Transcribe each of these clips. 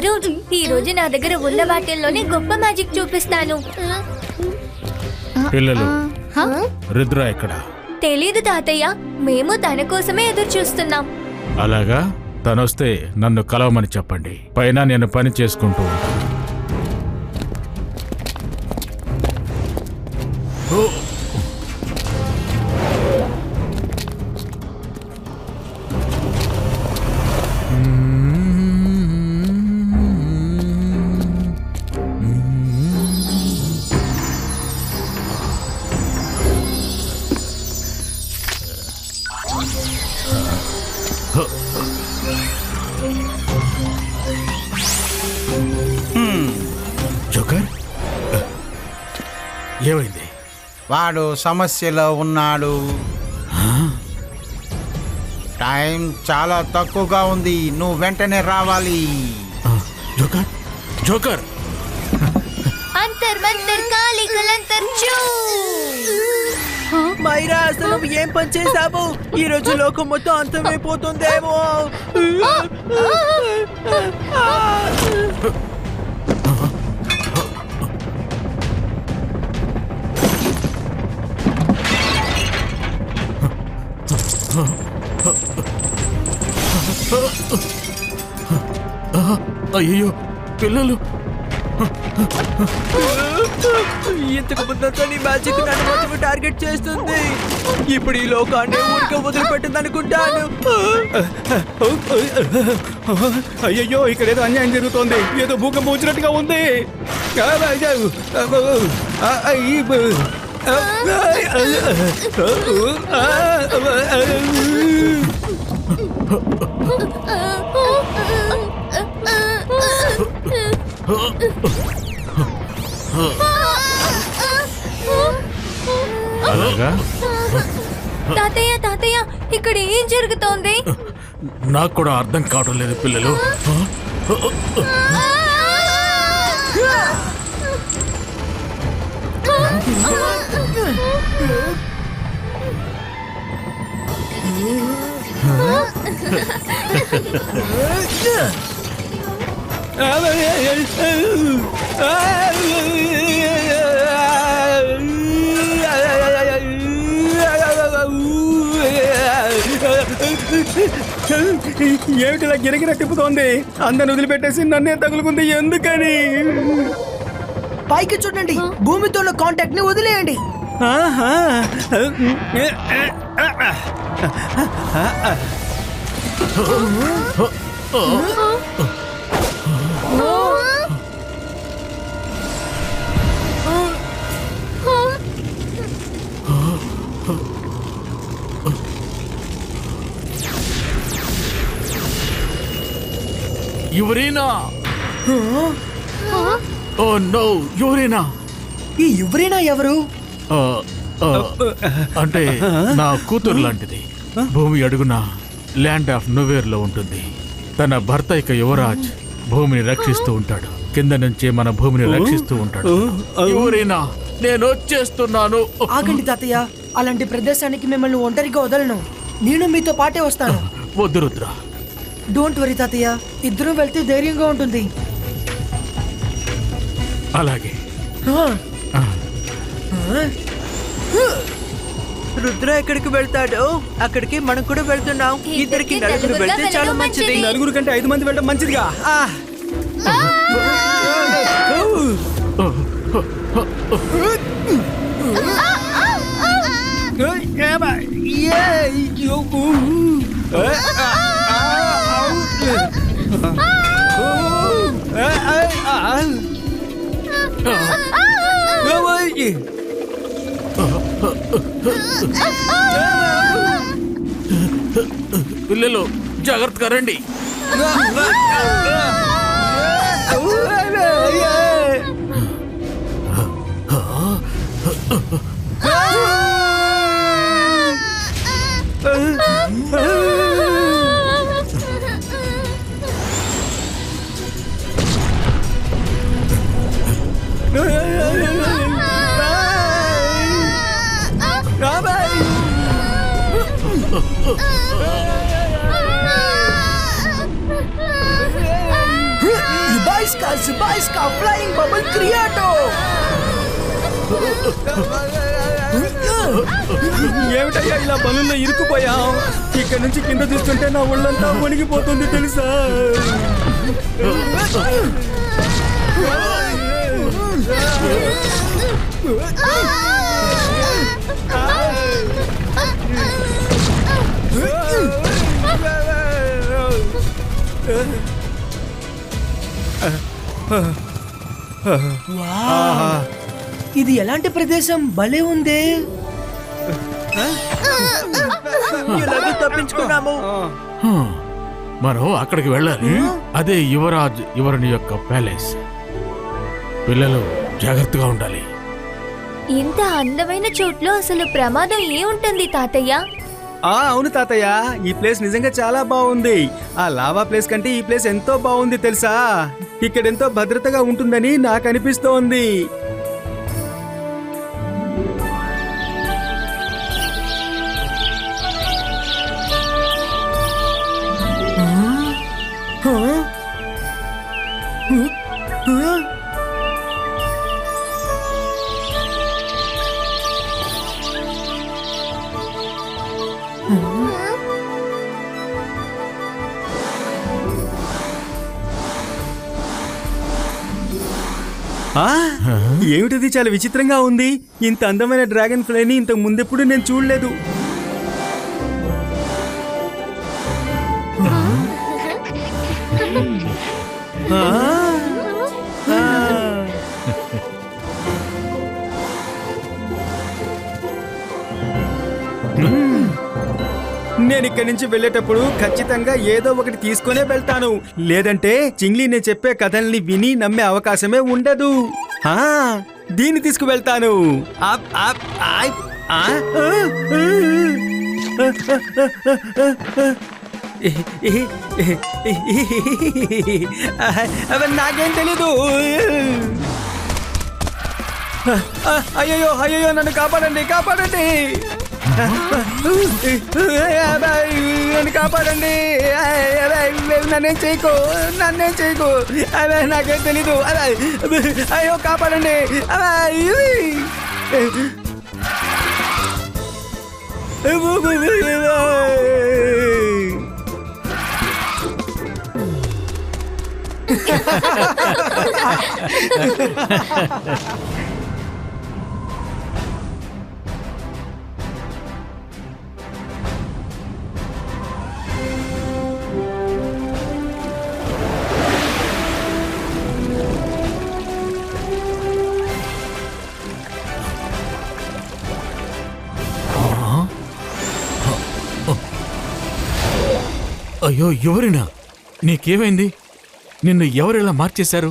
వరుణ్, ఈ రోజు నా దగ్గర ఉన్న వాటిల్లోనే గొప్ప మ్యాజిక్ చూపిస్తాను. పిల్లలు, రుద్ర ఎక్కడ? తెలీదు తాతయ్య, మేము తన కోసమే ఎదురు చూస్తున్నాం. అలాగా? తనొస్తే నన్ను కలవమని చెప్పండి. పైన నేను పని చేసుకుంటూ ఉంటాను. జోకర్, ఏమైంది? వాడు సమస్యలో ఉన్నాడు. టైం చాలా తక్కువగా ఉంది, నువ్వు వెంటనే రావాలి. Joker, joker! అంతర్ మంతర్ కాలి కలంతర్ చూ. మైరా, అసలు నువ్వు ఏం పని చేసావు? ఈ రోజు లోకం మొత్తం అంతమైపోతుందేమో. అయ్యో పిల్లలు, ఇంతకు ముందంతా నీ మ్యాజిక్ నన్ను మాత్రమే టార్గెట్ చేస్తుంది. ఇప్పుడు ఈ లోకాన్ని ఊరికే వదిలిపెట్టింది అనుకుంటాను. అయ్యయ్యో, ఇక్కడ ఏదో అన్యాయం జరుగుతోంది. ఏదో భూకంపం వచ్చినట్టుగా ఉంది. అలాగా? తాతయ్య తాతయ్య, ఇక్కడ ఏం జరుగుతోంది? నాకు కూడా అర్థం కావడం లేదు పిల్లలు. ఏమిటిలా గిరగిర తిప్పుతోంది? అందరిని వదిలిపెట్టేసి నన్నే తగులుకుంది ఎందుకని? పైకి చూడండి, భూమితో ఉన్న కాంటాక్ట్ ని వదిలేయండి. యువరీనా! ఓ నో, యువరీనా! ఈ యువరీనా ఎవరు? అంటే నా కూతురు లాంటిది. భూమి అడుగున ల్యాండ్ ఆఫ్ నువేర్ లో ఉంటుంది. తన భర్త ఇక యువరాజ్ భూమిని రక్షిస్తూ ఉంటాడు. కింద నుంచే మన భూమిని రక్షిస్తూ ఉంటాడు. యువరీనా, నేను వచ్చేస్తున్నాను. ఆగండి తాతయ్య, అలాంటి ప్రదేశానికి మిమ్మల్ని ఒంటరిగా వదలను. నేను మీతో పాటే వస్తాను. వద్దు రుద్ర. డోంట్ వరీ తాతయ్య, ఇద్దరం వెళ్తే ధైర్యంగా ఉంటుంది. అలాగే. రుద్ర ఎక్కడికి వెళ్తాడో అక్కడికి మనం కూడా వెళ్తున్నాం. ఇద్దరికి నలుగురు వెళ్తే చాలా మంచిది. నలుగురు కంటే 5 మంది వెళ్ళడం మంచిదిగా. పిల్లలు జాగ్రత్తగా రండి. इसका फ्लाइंग बबल क्रिएटो। ఏమిటయ్యా ఇలా బలూన్లో ఇరుక్కుపోయాం? ఇక్కడ నుంచి కింద చూస్తుంటే నా ఒళ్ళంతా వణిగిపోతుంది తెలుసా? ఇది ఎలాంటి ప్రదేశం? భలే ఉంది. ఎలాగో తప్పించుకున్నాము. మనం అక్కడికి వెళ్ళాలి. అదే యువరాజ్ యువరుని యొక్క ప్యాలెస్. పిల్లలు జాగ్రత్తగా ఉండాలి. ఇంత అందమైన చోట్లో అసలు ప్రమాదం ఏముంటుంది తాతయ్య? అవును తాతయ్య, ఈ ప్లేస్ నిజంగా చాలా బాగుంది. ఆ లావా ప్లేస్ కంటే ఈ ప్లేస్ ఎంతో బాగుంది తెలుసా? ఇక్కడ ఎంతో భద్రతగా ఉంటుందని నాకు అనిపిస్తోంది. ఏమిటిది? చాలా విచిత్రంగా ఉంది. ఇంత అందమైన డ్రాగన్ ఫ్లైని ఇంతకు ముందెప్పుడు నేను చూడలేదు. నేను ఇక్కడి నుంచి వెళ్ళేటప్పుడు ఖచ్చితంగా ఏదో ఒకటి తీసుకునే వెళ్తాను. లేదంటే చింగ్లీ నేను చెప్పే కథల్ని విని నమ్మే అవకాశమే ఉండదు. దీన్ని తీసుకువెళ్తాను. నాకేం తెలీదు. అయ్యో అయ్యో, నన్ను కాపాడండి, కాపాడండి, నన్ను కాపాడండి. నన్నేం చేయకు, నన్నేం చేయకు. నాకేం తెలీదు. అయ్యో కాపాడండి. అయ్యో ఎవరినా? నీకేమైంది? నిన్ను ఎవరిలా మార్చేశారు?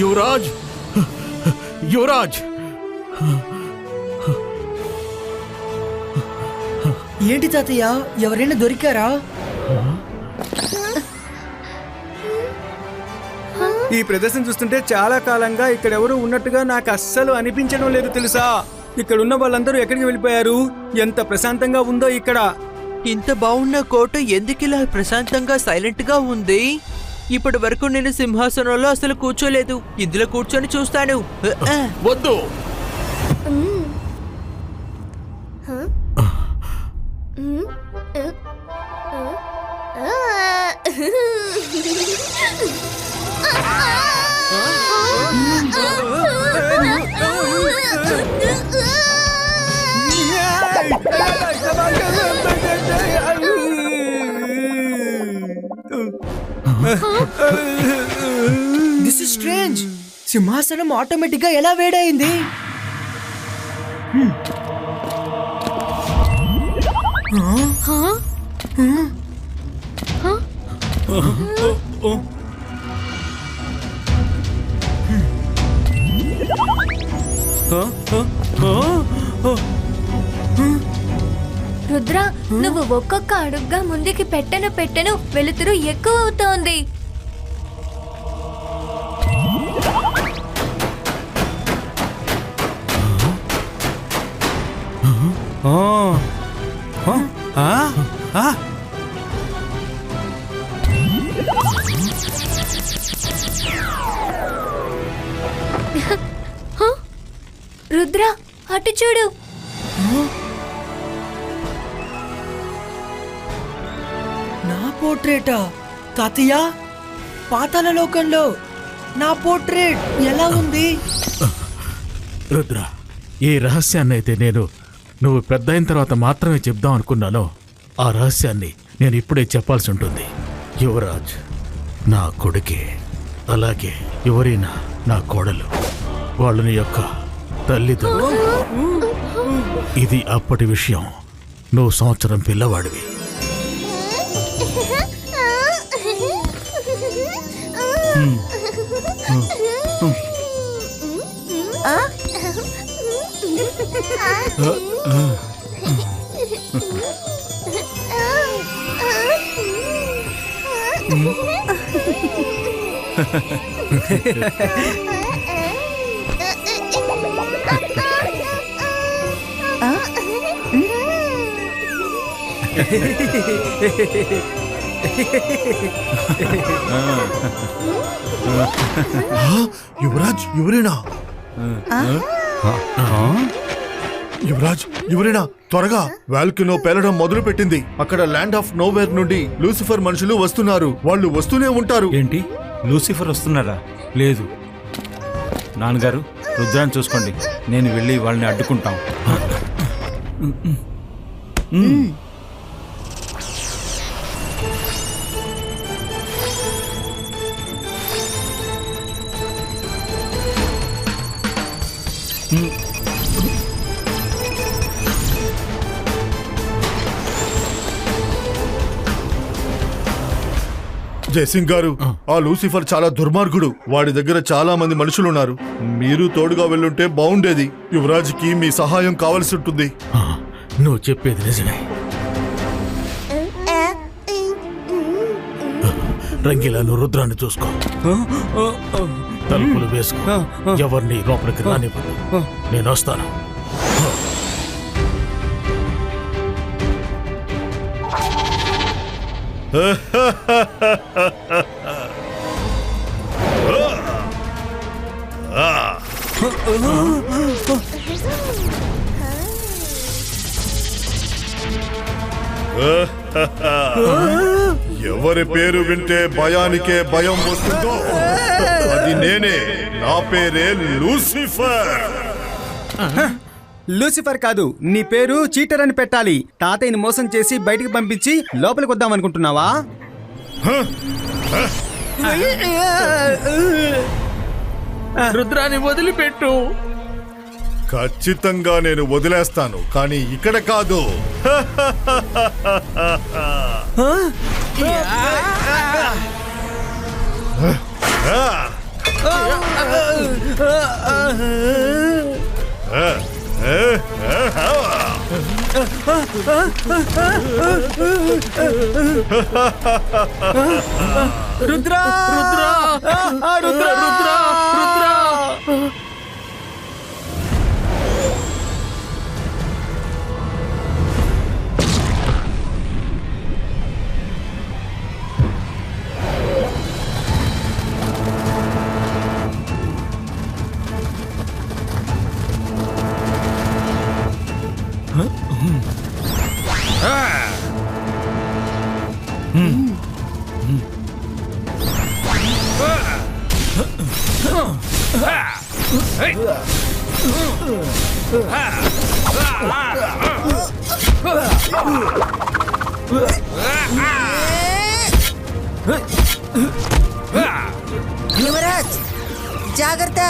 యువరాజ్, యువరాజ్, ఏంటి తాతయ్య, ఎవరైనా దొరికారా? ఈ ప్రదేశం చూస్తుంటే చాలా కాలంగా ఇక్కడ ఎవరు ఉన్నట్టుగా నాకు అస్సలు అనిపించడం లేదు తెలుసా? ఇక్కడ ఉన్న వాళ్ళందరూ ఎక్కడికి వెళ్ళిపోయారు? ఎంత ప్రశాంతంగా ఉందో ఇక్కడ. ఇంత బాగున్న కోట ఎందుకు ఇలా ప్రశాంతంగా సైలెంట్ గా ఉంది? ఇప్పటి వరకు నేను సింహాసనంలో అసలు కూర్చోలేదు. ఇందులో కూర్చొని చూస్తాను. వద్దు. This is strange. సింహాసనం ఆటోమేటిక్ గా ఎలా వేడైంది? రుద్ర, నువ్వు ఒక్కొక్క అడుగ్గా ముందుకి పెట్టను వెలుతురు ఎక్కువ అవుతోంది. ఆ, ఆ, ఆ. రుద్ర అటు చూడు. నా పోర్ట్రేటా తాతయ్య? పాతాళ లోకంలో నా పోర్ట్రేట్ ఎలా ఉంది? రుద్ర, ఏ రహస్యాన్ని అయితే నువ్వు పెద్ద అయిన తర్వాత మాత్రమే చెప్దాం అనుకున్నానో ఆ రహస్యాన్ని నేను ఇప్పుడే చెప్పాల్సి ఉంటుంది. యువరాజ్ నా కొడుకే, అలాగే ఎవరైనా నా కోడలు, వాళ్ళని యొక్క తల్లిదండ్రులు. ఇది అప్పటి విషయం. నువ్వు సంవత్సరం పిల్లవాడివి. యువరాజ్ ఎవరేనా? యువరాజ్ ఎవరేనా? త్వరగా! వాల్కనో పేలడం మొదలు పెట్టింది. అక్కడ ల్యాండ్ ఆఫ్ నోవేర్ నుండి లూసిఫర్ మనుషులు వస్తున్నారు. వాళ్ళు వస్తూనే ఉంటారు. ఏంటి, లూసిఫర్ వస్తున్నారా? లేదు నాన్నగారు, రుద్రాన్ని చూసుకోండి. నేను వెళ్ళి వాళ్ళని అడ్డుకుంటాం. జయసింగ్ గారు, ఆ లూసిఫర్ చాలా దుర్మార్గుడు. వాడి దగ్గర చాలా మంది మనుషులున్నారు. మీరు తోడుగా వెళ్ళుంటే బాగుండేది. యువరాజ్కి మీ సహాయం కావలసి ఉంటుంది. నువ్వు చెప్పేది నిజమే. రంగీలా, నువ్వు రుద్రాన్ని చూసుకో. తలుపులు వేసుకో. ఎవరిని లోపలికి రానివ్వదు. నేను వస్తాను. ఎవరి పేరు వింటే భయానికే భయం వస్తుందో అది నేనే. నా పేరే లూసిఫర్. లూసిఫర్ కాదు, నీ పేరు చీటర్ అని పెట్టాలి. తాతయ్యని మోసం చేసి బయటికి పంపించి లోపలికి వద్దాం అనుకుంటున్నావా? రుద్రాన్ని వదిలిపెట్టు. ఖచ్చితంగా నేను వదిలేస్తాను, కానీ ఇక్కడ కాదు. రుద్ర రుద్ర రుద్ర రుద్ర రుద్ర యువరాజ్ జాగ్రత్త.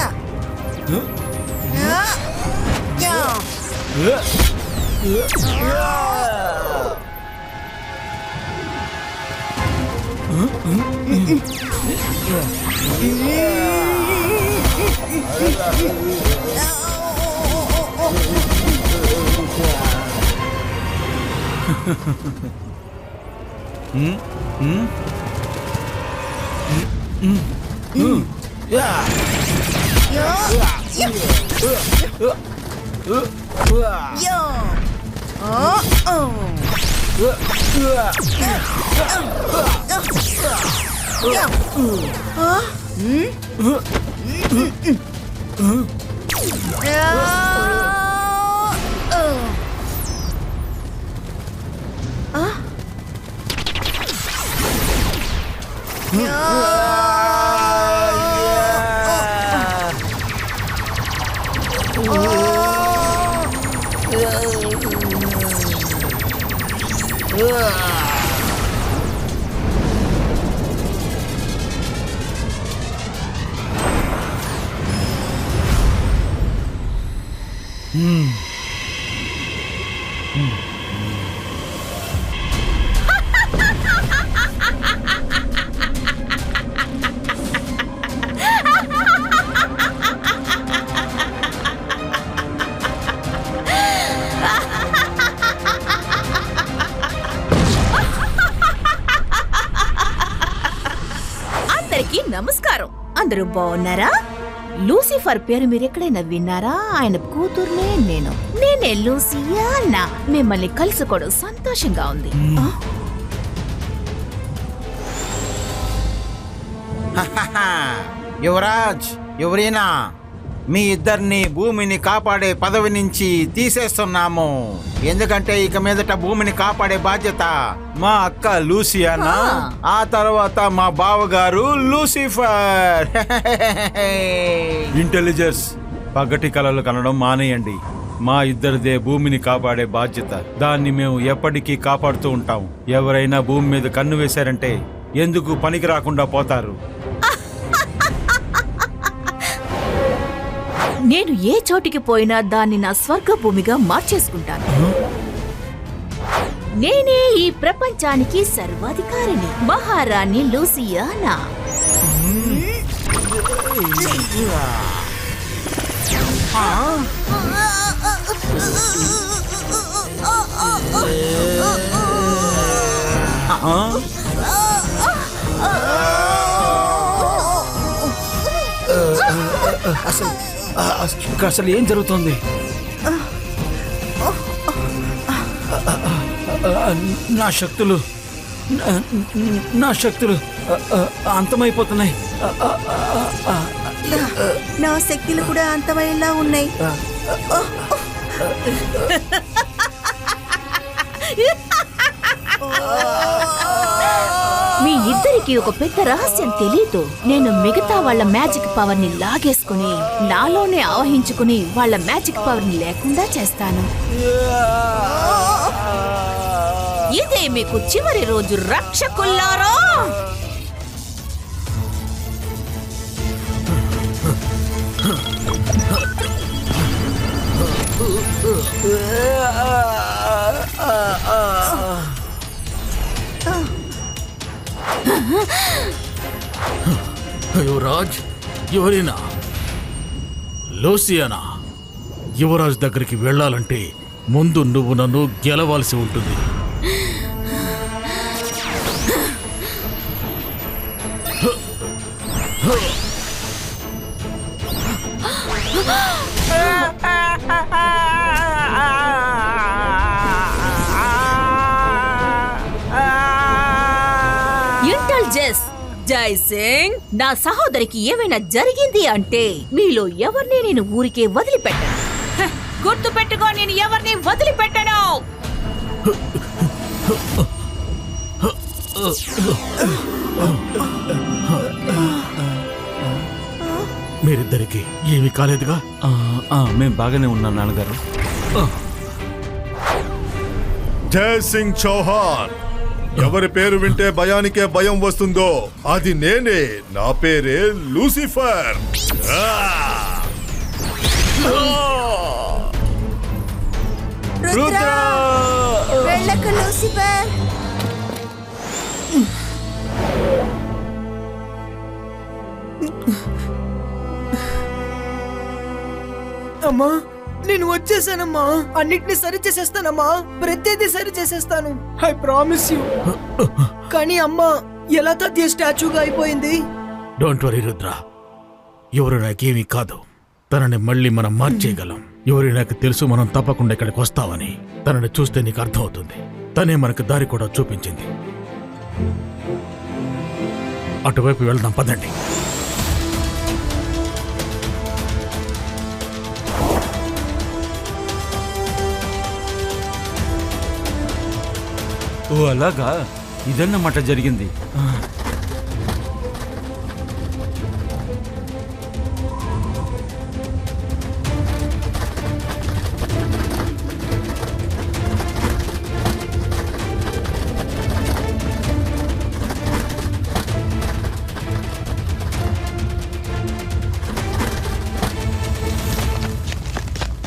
అందరికీ నమస్కారం. అందరూ బాగున్నారా? లూసిఫర్ పేరు మీరెక్కడైనా విన్నారా? ఆయన కూతుర్నే నేనే లూసియానా. మిమ్మల్ని కలుసుకోవడం సంతోషంగా ఉంది. యువరాజ్, యువరీనా, మీ ఇద్దరిని భూమిని కాపాడే పదవి నుంచి తీసేస్తున్నాము. ఎందుకంటే ఇక మీదట భూమిని కాపాడే బాధ్యత మా అక్క లూసియానా, ఆ తర్వాత మా బావగారు లూసిఫర్. ఇంటెలిజెన్స్, పగటి కలలు కనడం మానేయండి. మా ఇద్దరిదే భూమిని కాపాడే బాధ్యత. దాన్ని మేము ఎప్పటికీ కాపాడుతూ ఉంటాం. ఎవరైనా భూమి మీద కన్ను వేశారంటే ఎందుకు పనికి రాకుండా పోతారు. నేను ఏ చోటికి పోయినా దాన్ని నా స్వర్గ భూమిగా మార్చేసుకుంటాను. నేనే ఈ ప్రపంచానికి సర్వాధికారిని, మహారాణి లూసియానా. అసలు ఏం జరుగుతుంది? నా శక్తులు అంతమైపోతున్నాయి. నా శక్తులు కూడా అంతమయ్యేలా ఉన్నాయి. మీ ఇద్దరికి ఒక పెద్ద రహస్యం తెలీదు. నేను మిగతా వాళ్ళ మ్యాజిక్ పవర్ ని లాగేసుకుని నాలోనే ఆవహించుకుని వాళ్ళ మ్యాజిక్ పవర్ ని లేకుండా చేస్తాను. ఇదే మీకు చివరి రోజు, రక్షకుల్లారా. యువరాజ్, యువరీనా, లూసియానా, యువరాజ్ దగ్గరికి వెళ్ళాలంటే ముందు నువ్వు నన్ను గెలవాల్సి ఉంటుంది. ఇంటెలిజెన్స్, జై సింగ్, నా సహోదరికి ఏమైనా జరిగింది అంటే మీలో ఎవరిని నేను ఊరికే వదిలిపెట్టను. గుర్తు పెట్టుకో, నేను ఎవరిని వదిలిపెట్టను. మీరిద్దరికి ఏమీ కాలేదుగా? మేము బాగానే ఉన్నాం నాన్నగారు. జై సింగ్ చౌహాన్. ఎవరి పేరు వింటే భయానికే భయం వస్తుందో అది నేనే. నా పేరే లూసిఫర్. రుద్ర, వెళ్ళకు లూసిఫర్. అమ్మా, నేను వచ్చేసానమ్మా. అన్నిటిని సరి చేసేస్తానమ్మా. ప్రతిదీ సరి చేసేస్తాను. I promise you. కానీ అమ్మా, ఎలా తద్య స్టాచ్యూగా అయిపోయింది? డోంట్ వరీ రుద్ర, ఎవరు నాకేమీ కాదు. తనని మళ్ళీ మనం మార్చేయగలం. ఎవరైనాకు తెలుసు మనం తప్పకుండా ఇక్కడికి వస్తామని. తనని చూస్తే నీకు అర్థమవుతుంది. తనే మనకు దారి కూడా చూపించింది. అటువైపు వెళ్దాం, పదండి. ఓ అలాగా, ఇదన్నమాట జరిగింది.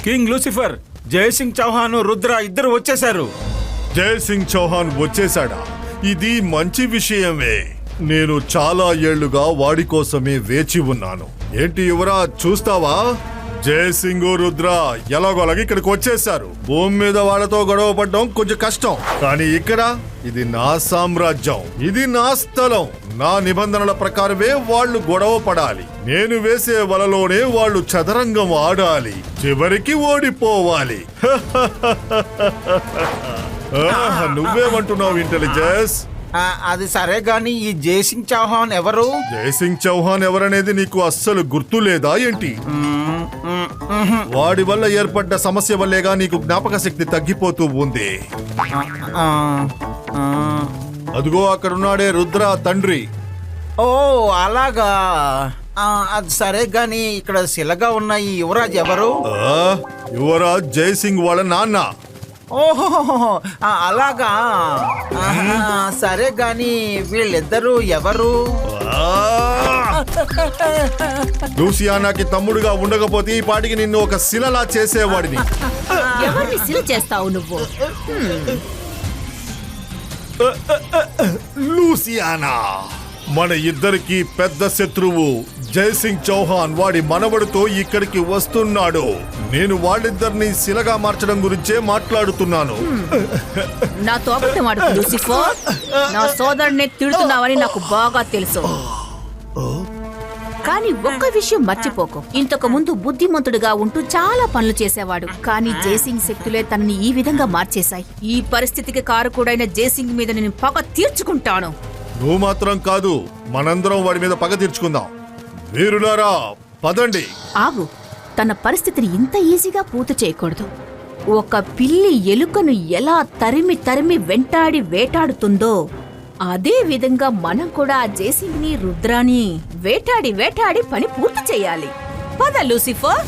కింగ్ లూసిఫర్, జయసింగ్ చౌహాన్, రుద్ర ఇద్దరు వచ్చేశారు. జై సింగ్ చౌహాన్ వచ్చేశాడా? ఇది మంచి విషయమే. నేను చాలా ఏళ్లుగా వాడి కోసమే వేచి ఉన్నాను. ఏంటి యువరాజ్, చూస్తావా? జై సింగ్, రుద్ర ఎలాగోలాగా ఇక్కడికి వచ్చేశారు. భూమి మీద వాళ్ళతో గొడవ పడడం కొంచెం కష్టం, కానీ ఇక్కడ ఇది నా సామ్రాజ్యం, ఇది నా స్థలం. నా నిబంధనల ప్రకారమే వాళ్ళు గొడవ పడాలి. నేను వేసే వలలోనే వాళ్ళు చదరంగం ఆడాలి, చివరికి ఓడిపోవాలి. నువ్వేమంటున్నావు ఇంటెలిజెన్స్? అది సరే గాని ఈ జయసింగ్ చౌహాన్ ఎవరు? జయసింగ్ చౌహాన్ ఎవరనేది నీకు అస్సలు గుర్తు లేదా ఏంటి? వాడి వల్ల ఏర్పడ్డ సమస్య వల్లేగా నీకు జ్ఞాపక శక్తి తగ్గిపోతూ ఉంది. అదిగో అక్కడున్నాడే రుద్ర తండ్రి. ఓ అలాగా. అది సరే గాని ఇక్కడ శిలగా ఉన్న ఈ యువరాజ్ ఎవరు? యువరాజ్ జయసింగ్ వాళ్ళ నాన్న. ఓహో, అలాగా. సరే గాని వీళ్ళిద్దరూ ఎవరు? లూసియానాకి తమ్ముడుగా ఉండకపోతే ఈ పాటికి నిన్ను ఒక శిలలా చేసేవాడిని. ఎవరిని శిల చేస్తావు నువ్వు? లూసియానా మన ఇద్దరికి పెద్ద శత్రువు. జయసింగ్ చౌహాన్ వాడి మనవడితో ఇక్కడికి వస్తున్నాడు. నేను వాళ్ళిద్దరిని శిలగా మార్చడం గురించే మాట్లాడుతున్నాను. నా తోపటమాడు లూసిఫర్, నా సోదరుడిని తిడుతున్నావని నాకు బాగా తెలుసు. కానీ ఒక్క విషయం మర్చిపోకు, ఇంతకు ముందు బుద్ధిమంతుడిగా ఉంటూ చాలా పనులు చేసేవాడు. కానీ జయసింగ్ శక్తులే తనని ఈ విధంగా మార్చేశాయి. ఈ పరిస్థితికి కారకుడైన జయసింగ్ మీద నేను పగ తీర్చుకుంటాను. నువ్వు మాత్రం కాదు, మనందరం వాడి మీద పగ తీర్చుకుందాం. వీరులారా పదండి. ఆగు, తన పరిస్థితిని ఇంత ఈజీగా పూర్తి చేయకూడదు. ఒక పిల్లి ఎలుకను ఎలా తరిమి తరిమి వెంటాడి వేటాడుతుందో అదే విధంగా మనం కూడా ఆ జయసింగ్ని, రుద్రాని వేటాడి వేటాడి పని పూర్తి చేయాలి. పద లూసిఫర్.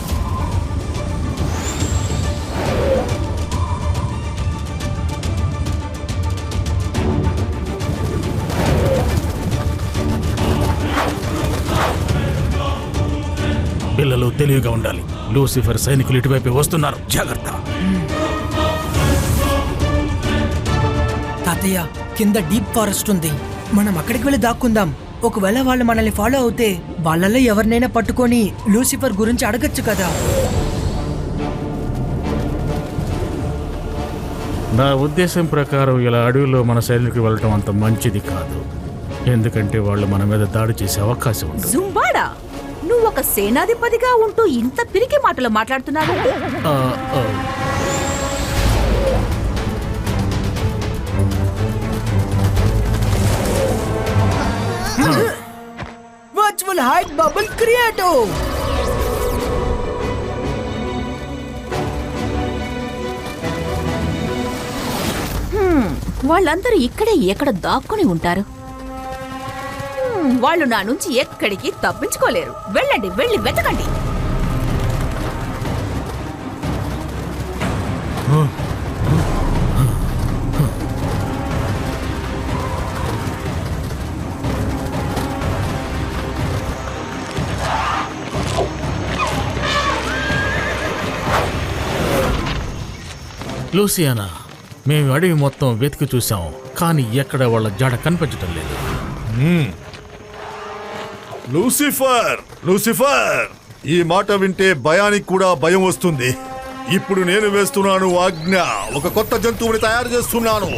పిల్లలు తెలివిగా ఉండాలి. లూసిఫర్ సైనికులు ఇటువైపు వస్తున్నారు, జాగ్రత్త. తాతయ్య, కింద డీప్ ఫారెస్ట్ ఉంది. మనం అక్కడికి వెళ్ళి దాక్కుందాం. ఒకవేళ వాళ్ళు మనల్ని ఫాలో అవుతే వాళ్ళలో ఎవరినైనా పట్టుకొని లూసిఫర్ గురించి అడగచ్చు కదా. నా ఉద్దేశం ప్రకారం ఇలా అడవిలో మన సైనికులు వెళ్ళటం అంత మంచిది కాదు. ఎందుకంటే వాళ్ళు మన మీద దాడి చేసే అవకాశం ఉంది. జుంబాడా, నువ్వు ఒక సేనాధిపతిగా ఉంటూ ఇంత పిరికి మాటలు మాట్లాడుతున్నావు. వర్చువల్ హైట్ బబుల్ క్రియేటో. వాళ్ళందరూ ఇక్కడే ఎక్కడ దాక్కుని ఉంటారు? వాళ్ళు నా నుంచి ఎక్కడికి తప్పించుకోలేరు. వెళ్ళండి, వెళ్ళి వెతకండి. లూసియానా, మేము అడవి మొత్తం వెతికి చూసాం, కానీ ఎక్కడ వాళ్ళ జాడ కనిపించటం లేదు. లూసిఫర్, లూసిఫర్, ఈ మాట వింటే భయానికి కూడా భయం వస్తుంది. ఇప్పుడు నేను వేస్తున్నాను ఆజ్ఞ. ఒక కొత్త జంతువుని తయారు చేస్తున్నాను.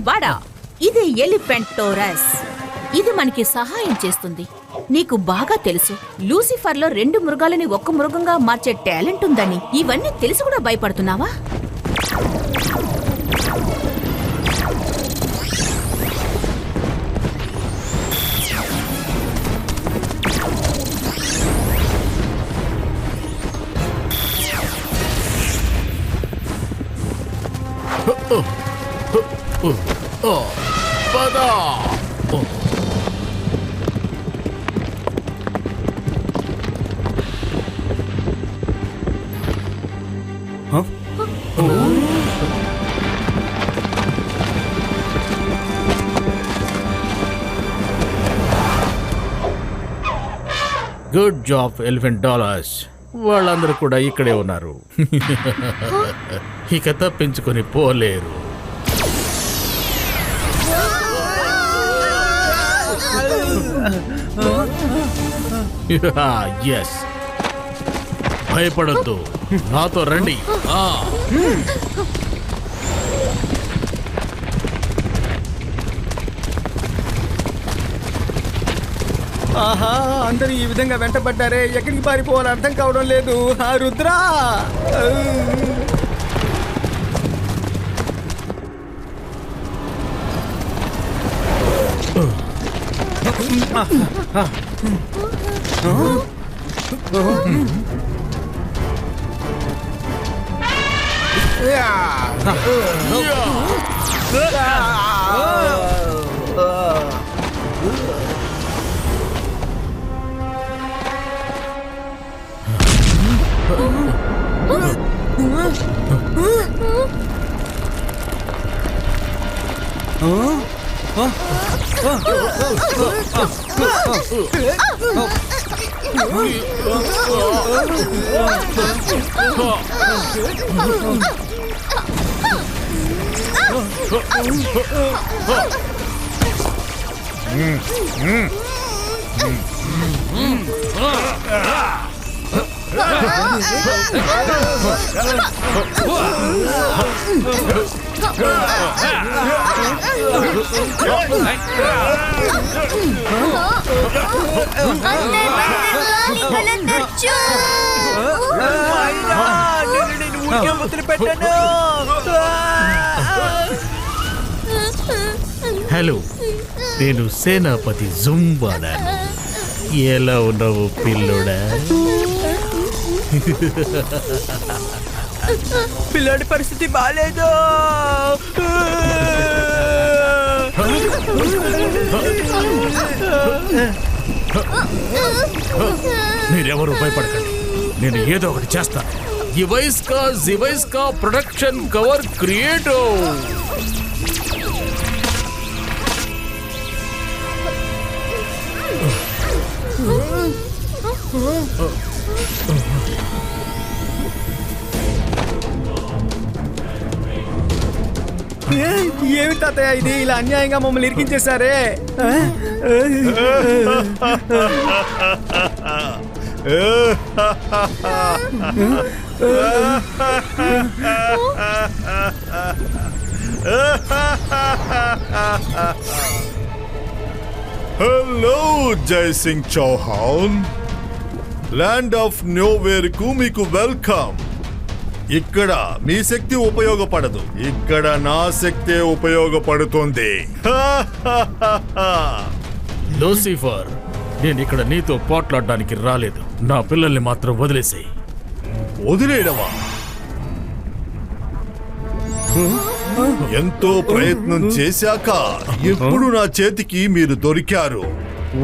వాడా ఇది ఎలిఫెంటోరస్. ఇది మనకి సహాయం చేస్తుంది. నీకు బాగా తెలుసు లూసిఫర్లో 2 మృగాలని ఒక్క మృగంగా మార్చే టాలెంట్ ఉందని. ఇవన్నీ తెలిసి కూడా భయపడుతున్నావా? పద. Good job elephant dollars. వాళ్ళందరూ కూడా ఇక్కడే ఉన్నారు. ఇక తప్పించుకొని పోలేరు. ఎస్, భయపడొద్దు, నాతో రండి. ఆహా, అందరూ ఈ విధంగా వెంటబడ్డారే. ఎక్కడికి పారిపోవాలో అర్థం కావడం లేదు. ఆ రుద్రా, హలో, నేను సేనాపతి జుంబాడాను. ఎలా ఉన్నావు పిల్లోడా? పిల్లాడి పరిస్థితి బాలేదు. మీరెవరు భయపడకండి, నేను ఏదో ఒకటి చేస్తాను. జివైస్కా ప్రొడక్షన్ కవర్ క్రియేటో. ఏమి తాతయ్య ఇది? ఇలా అన్యాయంగా మమ్మల్ని ఇరికించేశారే. Hello Jaisingh Chauhan, land of nowhere కు మీకు వెల్కమ్. ఇక్కడ మీ శక్తి ఉపయోగపడదు, ఇక్కడ నా శక్తే ఉపయోగపడుతుంది. లూసిఫర్, నేను ఇక్కడ నీతో పోట్లాడడానికి రాలేదు. నా పిల్లల్ని మాత్రం వదిలేసేయి. వదిలేయడమా? ఎంతో ప్రయత్నం చేశాక ఎప్పుడు నా చేతికి మీరు దొరికారు.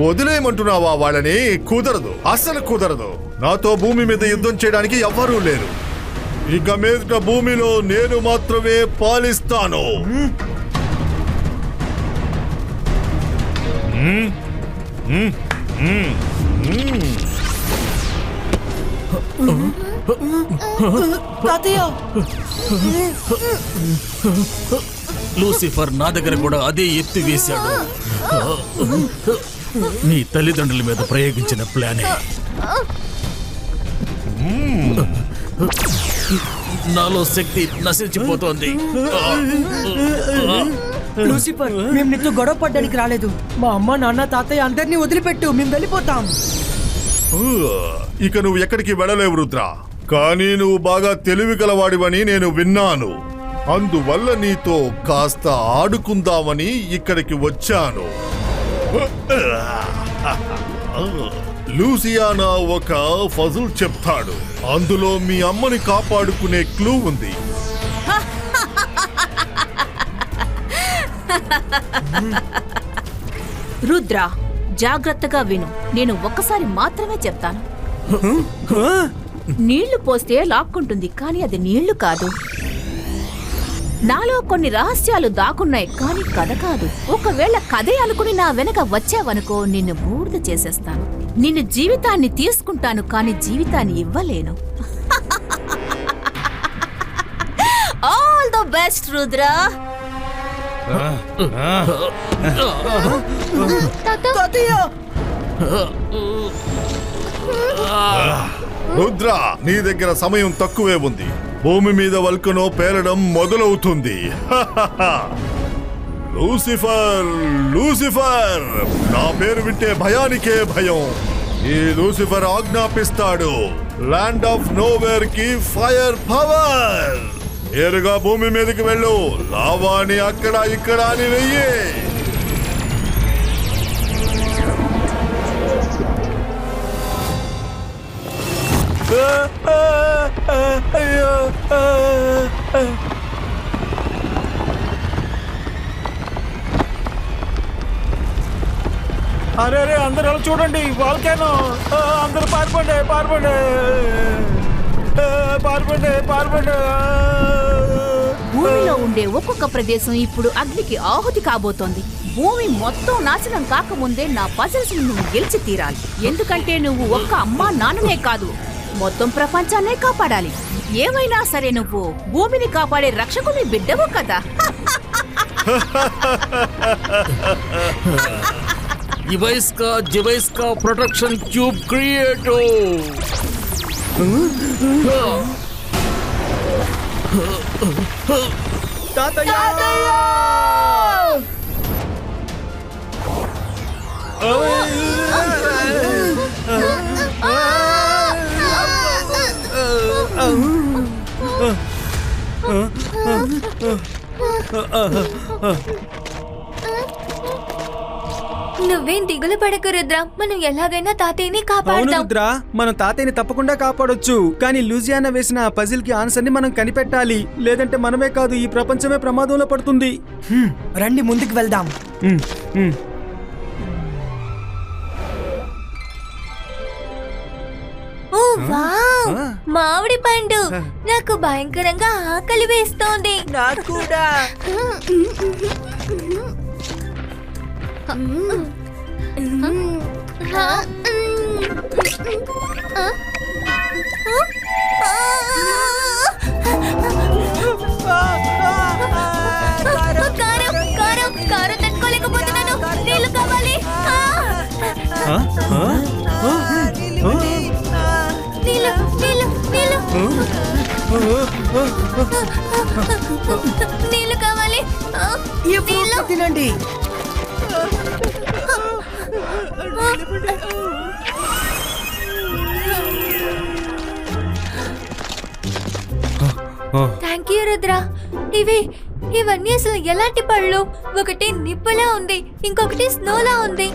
వదిలేయమంటున్నావా వాళ్ళని? కుదరదు, అస్సలు కుదరదు. నాతో భూమి మీద యుద్ధం చేయడానికి ఎవ్వరూ లేరు. ఇక మీదట భూమిలో నేను మాత్రమే పాలిస్తాను. తాతయ్య, లూసిఫర్ నా దగ్గర కూడా అదే ఎత్తి వేశాడు. నీ తల్లిదండ్రుల మీద ప్రయోగించిన ప్లానే. నాలో శక్తి నశించిపోతోంది. లూసిఫర్ మేము నీతో గొడవ పడ్డానికి రాలేదు. మా అమ్మ నాన్న తాతయ్య అందరినీ వదిలిపెట్టు, మేము వెళ్ళిపోతాం. ఇక నువ్వు ఎక్కడికి వెళ్ళలేవు రుద్ర. కానీ నువ్వు బాగా తెలివి గలవాడివని నేను విన్నాను. అందువల్ల నీతో కాస్త ఆడుకుందామని ఇక్కడికి వచ్చాను. లూసియానా ఒక ఫజుల్ చెప్తాడు. అందులో మీ అమ్మని కాపాడుకునే క్లూ ఉంది. రుద్ర, జాగ్రత్తగా విను. నేను ఒక్కసారి మాత్రమే చెప్తాను. నీళ్లు పోస్తే లాక్కుంటుంది, కానీ అది నీళ్లు కాదు. నాలో కొన్ని రహస్యాలు దాక్కున్నాయి, కానీ కథ కాదు. ఒకవేళ కథే అనుకుని నా వెనక వచ్చావనుకో, నిన్ను బూడిద చేసేస్తాను. నిన్ను జీవితాన్ని తీసుకుంటాను, కానీ జీవితాన్ని ఇవ్వలేను. All the best Rudra. తాతయ్య రుద్ర, నీ దగ్గర సమయం తక్కువే ఉంది. భూమి మీద వల్కనో పేలడం మొదలవుతుంది. లూసిఫర్, లూసిఫర్, నా పేరు వింటే భయానికే భయం. ఈ లూసిఫర్ ఆజ్ఞాపిస్తాడు, ల్యాండ్ ఆఫ్ నోవేర్ కి ఫైర్ పవర్. నేరుగా భూమి మీదకి వెళ్ళు, లావాని అక్కడ ఇక్కడ అని వెయ్యి. అరే అరే, అందరూ అలా చూడండి, వాల్కానో. అందరూ పారిపోండి, పారిపోండి, పారిపోండి, పారిపోండి. భూమిలో ఉండే ఒక్కొక్క ప్రదేశం ఇప్పుడు అగ్నికి ఆహుతి కాబోతోంది. భూమి మొత్తం నాశనం కాకముందే నా పజల్స్ నువ్వు గెలిచి తీరాలి. ఎందుకంటే నువ్వు ఒక్క అమ్మా నాన్ననే కాదు, మొత్తం ప్రపంచాన్నే కాపాడాలి. ఏమైనా సరే నువ్వు భూమిని కాపాడే రక్షకుని బిడ్డవు కదా. జివైస్కా ప్రొటెక్షన్ ట్యూబ్ క్రియేటో. తాతయ్య నువ్వేం దిగులు పడకు రుద్ర, మనం ఎలాగైనా తాతయ్యని అవును కాపాడుతాం. రుద్ర, మనం తాతయ్యని తప్పకుండా కాపాడొచ్చు. కానీ లూజియానా వేసిన ఆ పజిల్ కి ఆన్సర్ ని మనం కనిపెట్టాలి. లేదంటే మనమే కాదు, ఈ ప్రపంచమే ప్రమాదంలో పడుతుంది. రండి ముందుకు వెళ్దాం. ఓ వావ్, మామిడి పండు. నాకు భయంకరంగా ఆకలి వేస్తోంది. నాకు కూడా. కారం కారం కారం తట్టుకోలేకపోతున్నాను. నీళ్ళు కావాలి. నీళ్ళు నీళ్ళు నీళ్ళు నీళ్ళు కావాలి. ఈ ఫ్రూట్ తినండి. Thank you Rudra. ఇవన్నీ అసలు ఎలాంటి పళ్ళు? ఒకటి నిప్పులా ఉంది, ఇంకొకటి స్నోలా ఉంది.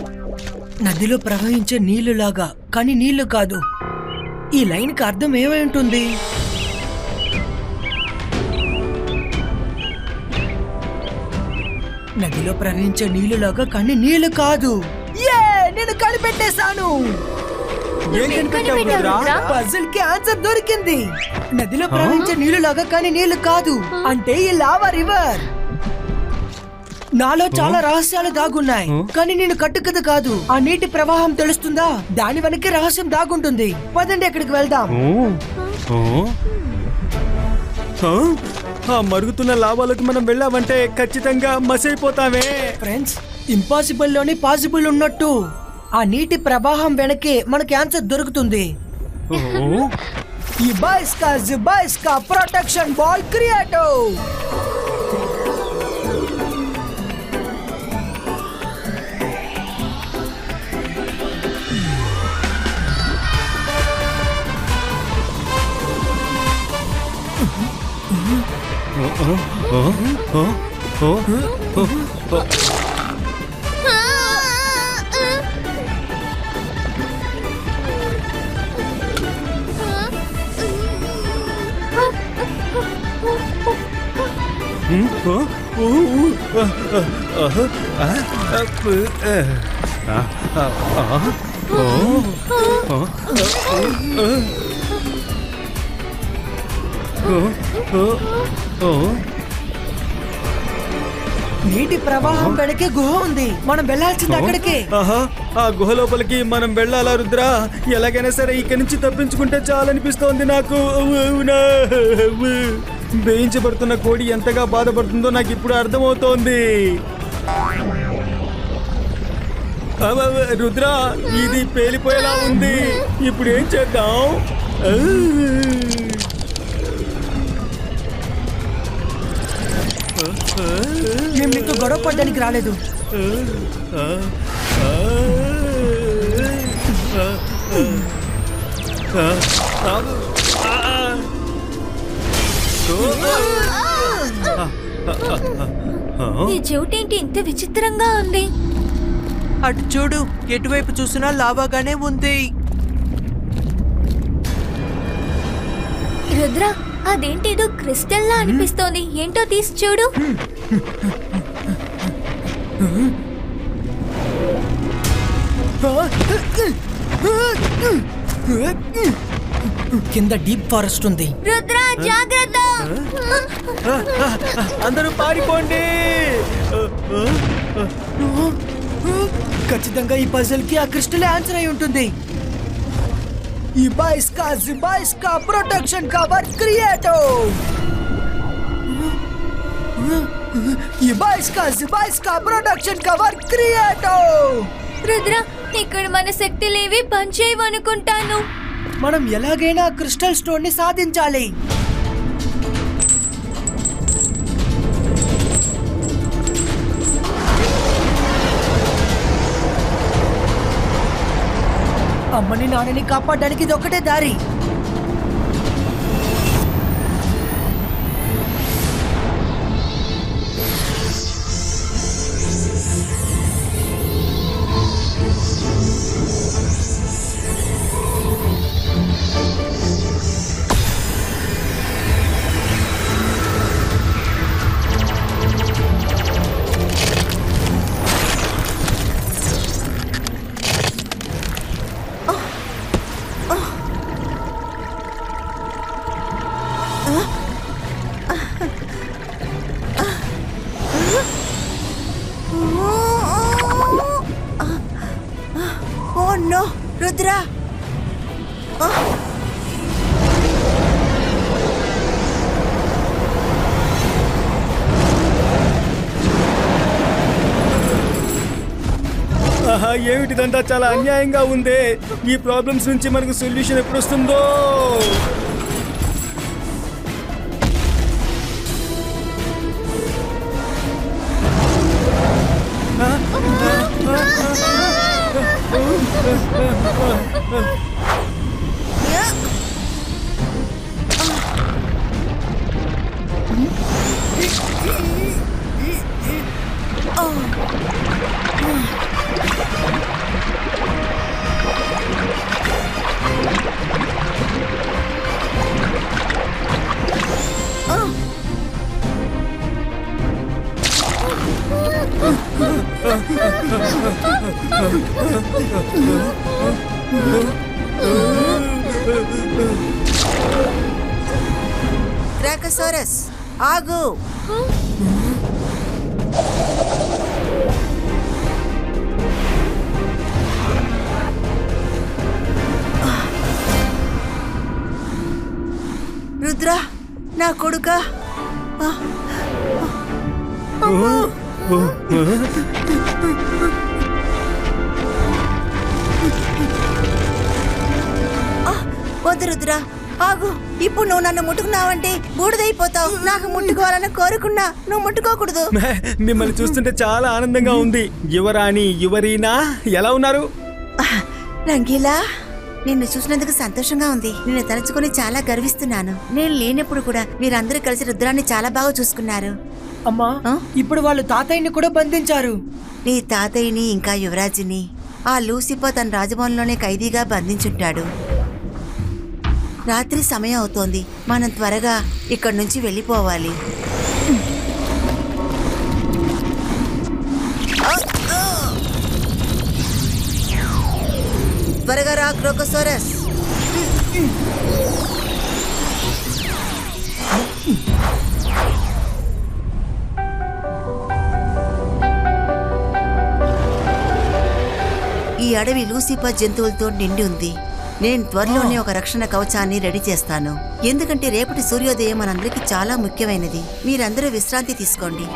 నదిలో ప్రవహించే నీళ్లులాగా, కానీ నీళ్లు కాదు. ఈ లైన్ కి అర్థం ఏమై ఉంటుంది? నదిలో ప్రవహించే నీళ్లులాగా, కానీ నీళ్లు కాదు. నేను కనిపెట్టేశాను. ఏం కనిపెట్టావు రుద్ర? పజిల్ కి ఆన్సర్ దొరికింది. నదిలో ప్రవహించే నీళ్లులాగా, కానీ నీళ్లు కాదు అంటే ఈ లావా రివర్. నాలో చాలా రహస్యాలు దాగున్నాయి, కానీ నేను కట్టుకథ కాదు. ఆ నీటి ప్రవాహం తెలుస్తుందా? దాని వెనక్కి రహస్యం దాగుంటుంది. పదండి, ఎక్కడికి వెళ్దాం. ఆ మరుగుతున్న లాభాలకు మనం వెళ్ళామంటే ఖచ్చితంగా మసైపోతామే. ఫ్రెండ్స్, ఇంపాసిబుల్ లోని పాసిబుల్ ఉన్నట్టు ఆ నీటి ప్రవాహం వెనకే మనకి ఆన్సర్ దొరుకుతుంది. ఈ బాయ్స్కా ప్రొటెక్షన్ బాల్ క్రియేటో. నీటి ప్రవాహం వెనకే గుహ ఉంది, మనం వెళ్ళాల్సింది అక్కడికే. ఆహా, ఆ గుహ లోపలికి మనం వెళ్ళాలా రుద్రా? ఎలాగైనా సరే ఇక్కడి నుంచి తప్పించుకుంటే చాలనిపిస్తోంది నాకు. వేయించబడుతున్న కోడి ఎంతగా బాధపడుతుందో నాకు ఇప్పుడు అర్థమవుతోంది. రుద్రా, ఇది పేలిపోయేలా ఉంది. ఇప్పుడు ఏం చేద్దాం? మేము నీతో గొడవ పడ్డానికి రాలేదు. ఈ చెవిటేంటి ఇంత విచిత్రంగా ఉంది? అటు చూడు, ఎటువైపు చూసినా లావాగానే ఉంది. రుద్ర, అదేంటిదో క్రిస్టల్ లా అనిపిస్తోంది. ఏంటో తీసి చూడు. కింద డీప్ ఫారెస్ట్ ఉంది. రుద్ర, జాగ్రత్త! అందరూ పారిపోండి. ఖచ్చితంగా ఈ పజిల్ కి ఆ క్రిస్టల్ ఆన్సర్ అయి ఉంటుంది. ఇబాయిస్కా ప్రొటెక్షన్ కవర్ క్రియేటో. ఇబాయిస్కా ప్రొటెక్షన్ కవర్ క్రియేటో. రుద్ర, ఇక్కడ మన శక్తులేవి పనిచేయవనుకుంటాను. మనం ఎలాగైనా క్రిస్టల్ స్టోన్ ని సాధించాలి. అమ్మని నాన్నని కాపాడడానికి ఇది ఒకటే దారి. Oh no, Rudra! ఏమిటిదంతా చాలా అన్యాయంగా ఉంది. ఈ ప్రాబ్లమ్స్ నుంచి మనకు సొల్యూషన్ ఎప్పుడు వస్తుందో? డ్రాకోసారస్, ఆగు! రుద్ర, నా కొడుకా! వద్దు రుద్ర, ఆగు! ఇప్పుడు నువ్వు నన్ను ముట్టుకున్నావంటే బూడిదైపోతావు. నాకు ముట్టుకోవాలని కోరుకున్నా, నువ్వు ముట్టుకోకూడదు. మిమ్మల్ని చూస్తుంటే చాలా ఆనందంగా ఉంది. యువరాణి, యువరీనా, ఎలా ఉన్నారు? రంగీలా, నిన్ను చూసినందుకు సంతోషంగా ఉంది. నిన్ను తలుచుకొని చాలా గర్విస్తున్నాను. నేను లేనప్పుడు కూడా మీరందరూ కలిసి రుద్రాన్ని చాలా బాగా చూసుకున్నారు. అమ్మా ఇప్పుడు వాళ్ళు తాతయ్యని కూడా బంధించారు. నీ తాతయ్యని ఇంకా యువరాజుని ఆ లూసిఫర్ తన రాజభవన్లోనే ఖైదీగా బంధించుంటాడు. రాత్రి సమయం అవుతోంది. మనం త్వరగా ఇక్కడి నుంచి వెళ్ళిపోవాలి. త్వరగా రా క్రోకోసారస్. ఈ అడవి లూసిఫర్ జంతువులతో నిండి ఉంది. నేను త్వరలోనే ఒక రక్షణ కవచాన్ని రెడీ చేస్తాను. ఎందుకంటే రేపటి సూర్యోదయం మనందరికీ చాలా ముఖ్యమైనది. మీరందరూ విశ్రాంతి తీసుకోండి.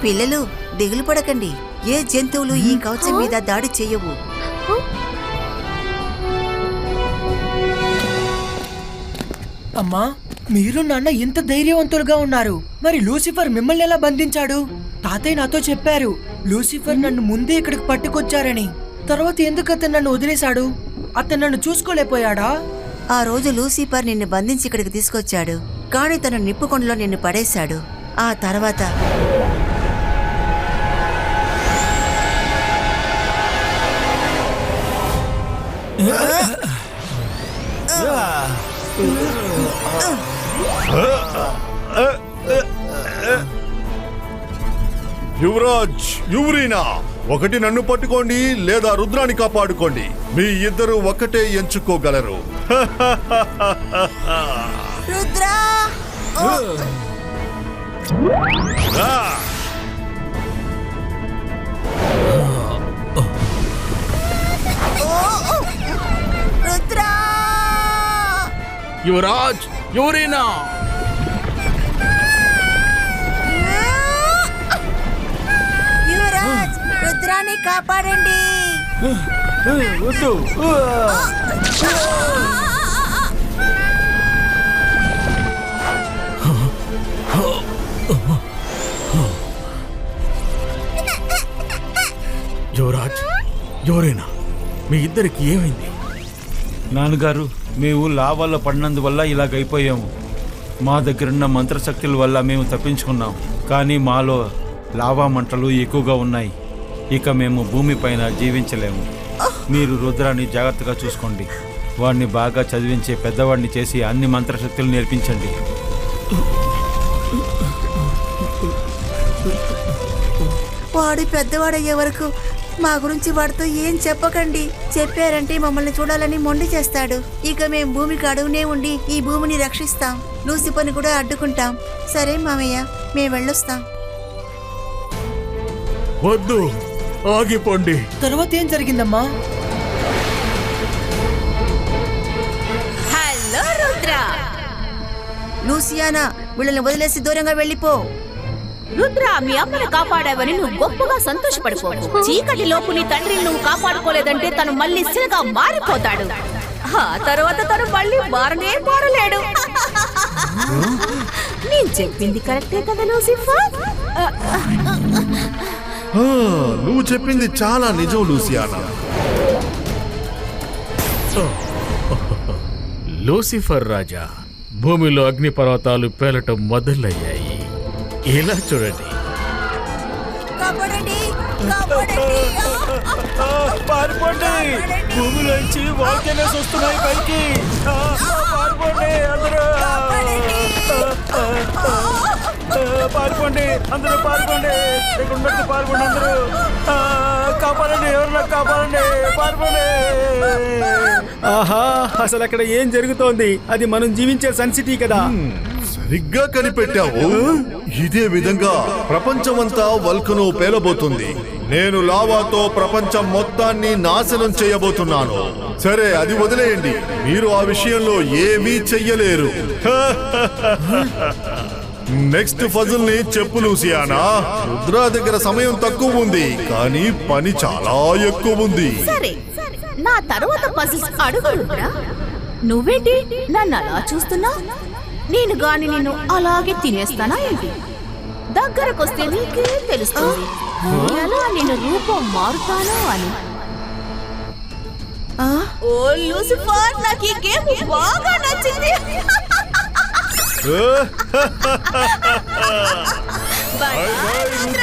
పిల్లలు దిగులు పడకండి. ఏ జంతువులు ఈ కవచం మీద దాడి చేయవు. అమ్మా మీరు నాన్న ఇంత ధైర్యవంతులుగా ఉన్నారు. మరి లూసిఫర్ మిమ్మల్ని ఎలా బంధించాడు? తాతయ్య నాతో చెప్పారు లూసిఫర్ నన్ను ముందే ఇక్కడికి పట్టుకొచ్చారని. తర్వాత ఎందుకు అతను నన్ను వదిలేశాడు? అతను నన్ను చూసుకోలేకపోయాడా? ఆ రోజు లూసిఫర్ నిన్ను బంధించి ఇక్కడికి తీసుకొచ్చాడు. కానీ తను నిప్పుకొండలో నిన్ను పడేశాడు. ఆ తర్వాత యువరాజ్, యువరీనా, ఒకటి నన్ను పట్టుకోండి లేదా రుద్రాన్ని కాపాడుకోండి. మీ ఇద్దరు ఒకటే ఎంచుకోగలరు. రుద్రా రుద్రా యువరాజ్, యువరీనా, యువరాజ్, రుద్రాన్ని కాపాడండి. యువరాజ్, యువరీనా, మీ ఇద్దరికి ఏమైంది? నాన్నగారు, మేము లావాలో పడినందువల్ల ఇలాగైపోయాము. మా దగ్గరున్న మంత్రశక్తుల వల్ల మేము తప్పించుకున్నాం. కానీ మాలో లావా మంటలు ఎక్కువగా ఉన్నాయి. ఇక మేము భూమిపైన జీవించలేము. మీరు రుద్రాన్ని జాగ్రత్తగా చూసుకోండి. వాడిని బాగా చదివించే పెద్దవాడిని చేసి అన్ని మంత్రశక్తులు నేర్పించండి. వాడు పెద్దవాడయ్యే వరకు మా గురించి వాడితో ఏం చెప్పకండి. చెప్పారంటే మమ్మల్ని చూడాలని మొండి చేస్తాడు. ఇక మేము భూమికి అడుగునే ఉండి ఈ భూమిని రక్షిస్తాం. లూసిఫర్ని కూడా అడ్డుకుంటాం. సరే మామయ్య, మేము వెళ్ళొస్తాం. వద్దు, ఆగిపోండి. తర్వాత ఏం జరిగిందమ్మా? హలో రుద్ర. లూసియానా, వీళ్ళని వదిలేసి దూరంగా వెళ్ళిపో. రుద్ర, మీ అమ్మని కాపాడావని నువ్వు గొప్పగా సంతోషపడిపోకు. చీకటి లోపు నీ తండ్రిని నువ్వు కాపాడుకోలేదంటే తను మళ్ళీ శిలగా మారిపోతాడు. ఆ తర్వాత తను మళ్ళీ మారలేడు. నేను చెప్పింది కరెక్టే కదా లూసిఫర్? నువ్వు చెప్పింది చాలా నిజం లూసియానా. లూసిఫర్ రాజా, భూమిలో అగ్నిపర్వతాలు పేలటం మొదలయ్యాయి. ఇలా చూడండి. కాపాడండి, కాపాడండి. పారిపోండి, భూమిలోంచి వాల్కెనోస్ వస్తున్నాయి పైకి. పారిపోండి అందరూ, పారిపోండి అందరూ, పారిపోండి. ఇక్కడ ఉన్నట్టు పారిపోండి అందరూ. కాపాడండి, ఎవరన్నా కాపాడండి, పారిపోండి. ఆహా, అసలు అక్కడ ఏం జరుగుతోంది? అది మనం జీవించే సన్ సిటీ కదా. సరిగ్గా కనిపెట్టావు. ఇదే విధంగా ప్రపంచమంతా వల్కనో పేలబోతుంది. నేను లావాతో ప్రపంచం మొత్తాన్ని నాశనం చేయబోతున్నాను. సరే, అది వదిలేయండి. మీరు ఆ విషయంలో ఏమీ చెయ్యలేరు. నెక్స్ట్ ఫజల్ ని చెప్పు లూసియానా. రుద్రా దగ్గర సమయం తక్కువ ఉంది, కానీ పని చాలా ఎక్కువ ఉంది. సరే, నా తర్వాత పజిల్స్ అడుగు రుద్ర. నువ్వేంటి నన్ను అలా చూస్తున్నా? నేను గాని నిన్ను అలాగే తినేస్తానా ఏంటి? దగ్గరకొస్తే నీకే తెలుస్తుంది ఎలా నేను రూపం మారుతానో అని. ఓ లూసిఫర్, నాకు ఈ గేమ్ బాగా నచ్చింది. By by Rudra.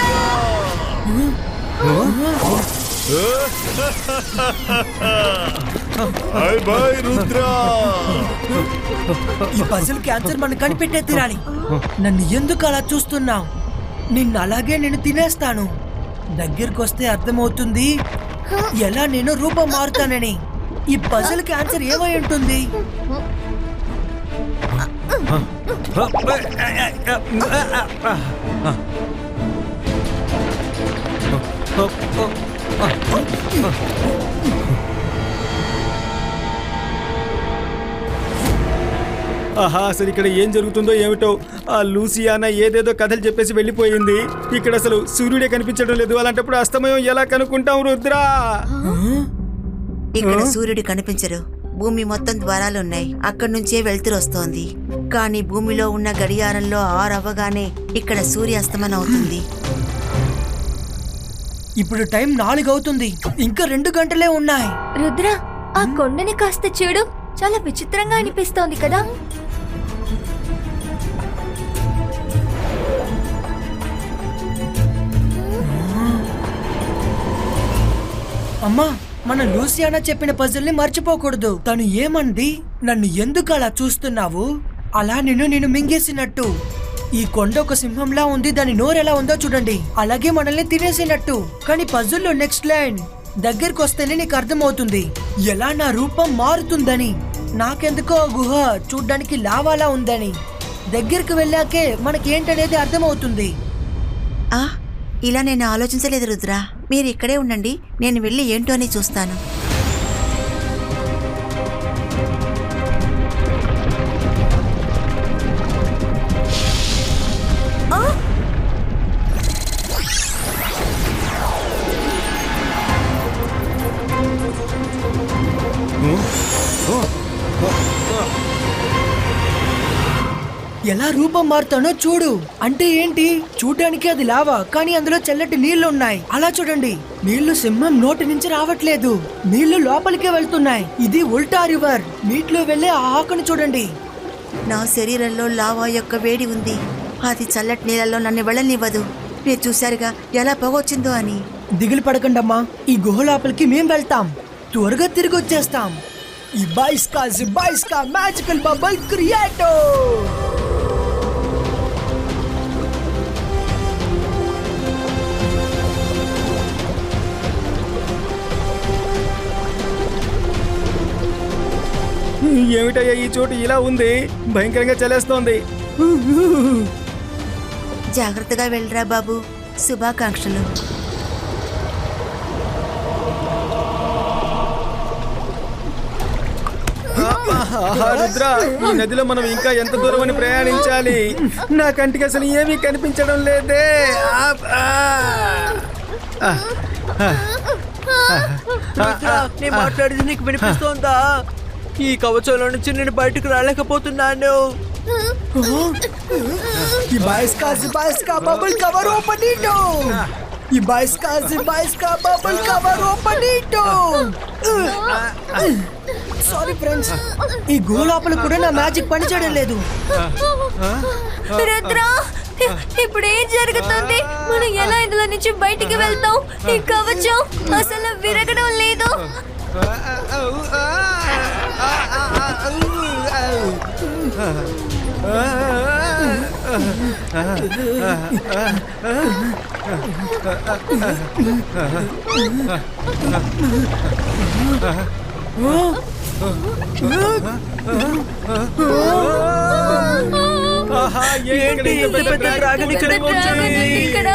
By by Rudra. ఈ పజిల్ క్యాన్సర్ మనం కనిపెట్టే తీరాలి. నన్ను ఎందుకు అలా చూస్తున్నావు? నిన్ను అలాగే నేను తినేస్తాను. దగ్గరికి వస్తే అర్థమవుతుంది ఎలా నేను రూపం మారుతానని. ఈ పజిల్ క్యాన్సర్ ఏమై ఉంటుంది? ఆహా, అసలు ఇక్కడ ఏం జరుగుతుందో ఏమిటో. ఆ లూసియానా ఏదేదో కథలు చెప్పేసి వెళ్ళిపోయింది. ఇక్కడ అసలు సూర్యుడే కనిపించడం లేదు. అలాంటప్పుడు అస్తమయం ఎలా కనుక్కుంటాం రుద్రా? ఇక్కడ సూర్యుడు కనిపించరు. భూమి మొత్తం ద్వారాలున్నాయి. అక్కడి నుంచే వెళ్తురు వస్తోంది. కానీ భూమిలో ఉన్న గడియారంలో 6 అవ్వగానే ఇక్కడ సూర్యాస్తమనం అవుతుంది. ఇప్పుడు టైం 4 అవుతుంది. ఇంకా 2 గంటలే ఉన్నాయి. రుద్ర, ఆ కొండని కాస్త చూడు, చాలా విచిత్రంగా అనిపిస్తోంది కదా. అమ్మా, మన లూసియానా చెప్పిన పజిల్ ని మర్చిపోకూడదు. తను ఏమంది? నన్ను ఎందుకు అలా చూస్తున్నావు? అలా నేను మింగేసినట్టు. ఈ కొండ ఒక సింహంలా ఉంది. దాని నోరు ఎలా ఉందో చూడండి. అలాగే మనల్ని తినేసినట్టు. కానీ పజిల్లో నెక్స్ట్ లైన్ దగ్గరికి వస్తేనే నీకు అర్థమవుతుంది ఎలా నా రూపం మారుతుందని. నాకెందుకో ఆ గుహ చూడ్డానికి లావాలా ఉందని. దగ్గరికి వెళ్ళాకే మనకేంటనేది అర్థమవుతుంది. ఇలా నేను ఆలోచించలేదు రుద్ర. మీరు ఇక్కడే ఉండండి, నేను వెళ్ళి ఏంటో అని చూస్తాను. ఎలా రూపం మారుతానో చూడు. అంటే ఏంటి? చూడడానికి అది లావా, కానీ అందులో చల్లటి నీళ్లు ఉన్నాయి. అలా చూడండి, నీళ్లు సింహం నోటి నుంచి రావట్లేదు, నీళ్లు లోపలికే వెళ్తున్నాయి. ఇది ఉల్టా రివర్. నీటిలో వెళ్లే ఆ ఆకును చూడండి. నా శరీరంలో లావా యొక్క వేడి ఉంది. అది చల్లటి నీళ్ళలో నన్ను వెళ్ళనివ్వదు. మీరు చూశారుగా ఎలా పొగొచ్చిందో అని. దిగులు పడకండమ్మా, ఈ గుహ లోపలికి మేం వెళ్తాం. త్వరగా తిరిగి వచ్చేస్తాం. ఈ బాయిస్కా మ్యాజికల్ బబుల్ క్రియేటో. ఏమిటయ్యా ఈ చోటు ఇలా ఉంది? భయంకరంగా చలేస్తోంది. జాగ్రత్తగా వెళ్ళరా బాబు. శుభాకాంక్షలు. రుద్ర, ఈ నదిలో మనం ఇంకా ఎంత దూరం అని ప్రయాణించాలి? నా కంటికి అసలు ఏమీ కనిపించడం లేదే. నేను మాట్లాడేది నీకు వినిపిస్తోందా? ఈ కవచంలో నుంచి నేను బయటకు రాలేకపోతున్నాను. ఈ బాయిస్కా బబుల్ కవర్ ఓపెనిటో. ఈ బాయిస్కా బబుల్ కవర్ ఓపెనిటో. సారీ ఫ్రెండ్స్, ఈ గుహ లోపల కూడా నా మ్యాజిక్ పనిచేయడం లేదు. రుద్ర, ఇప్పుడు ఏం జరుగుతుంది? మనం ఎలా ఇందులో నుంచి బయటికి వెళ్తాం? ఈ కవచం అసలు విరగడం లేదు. ఏంటి ఇంత పెద్ద డ్రాగన్ ఇక్కడ వచ్చింది? ఇక్కడ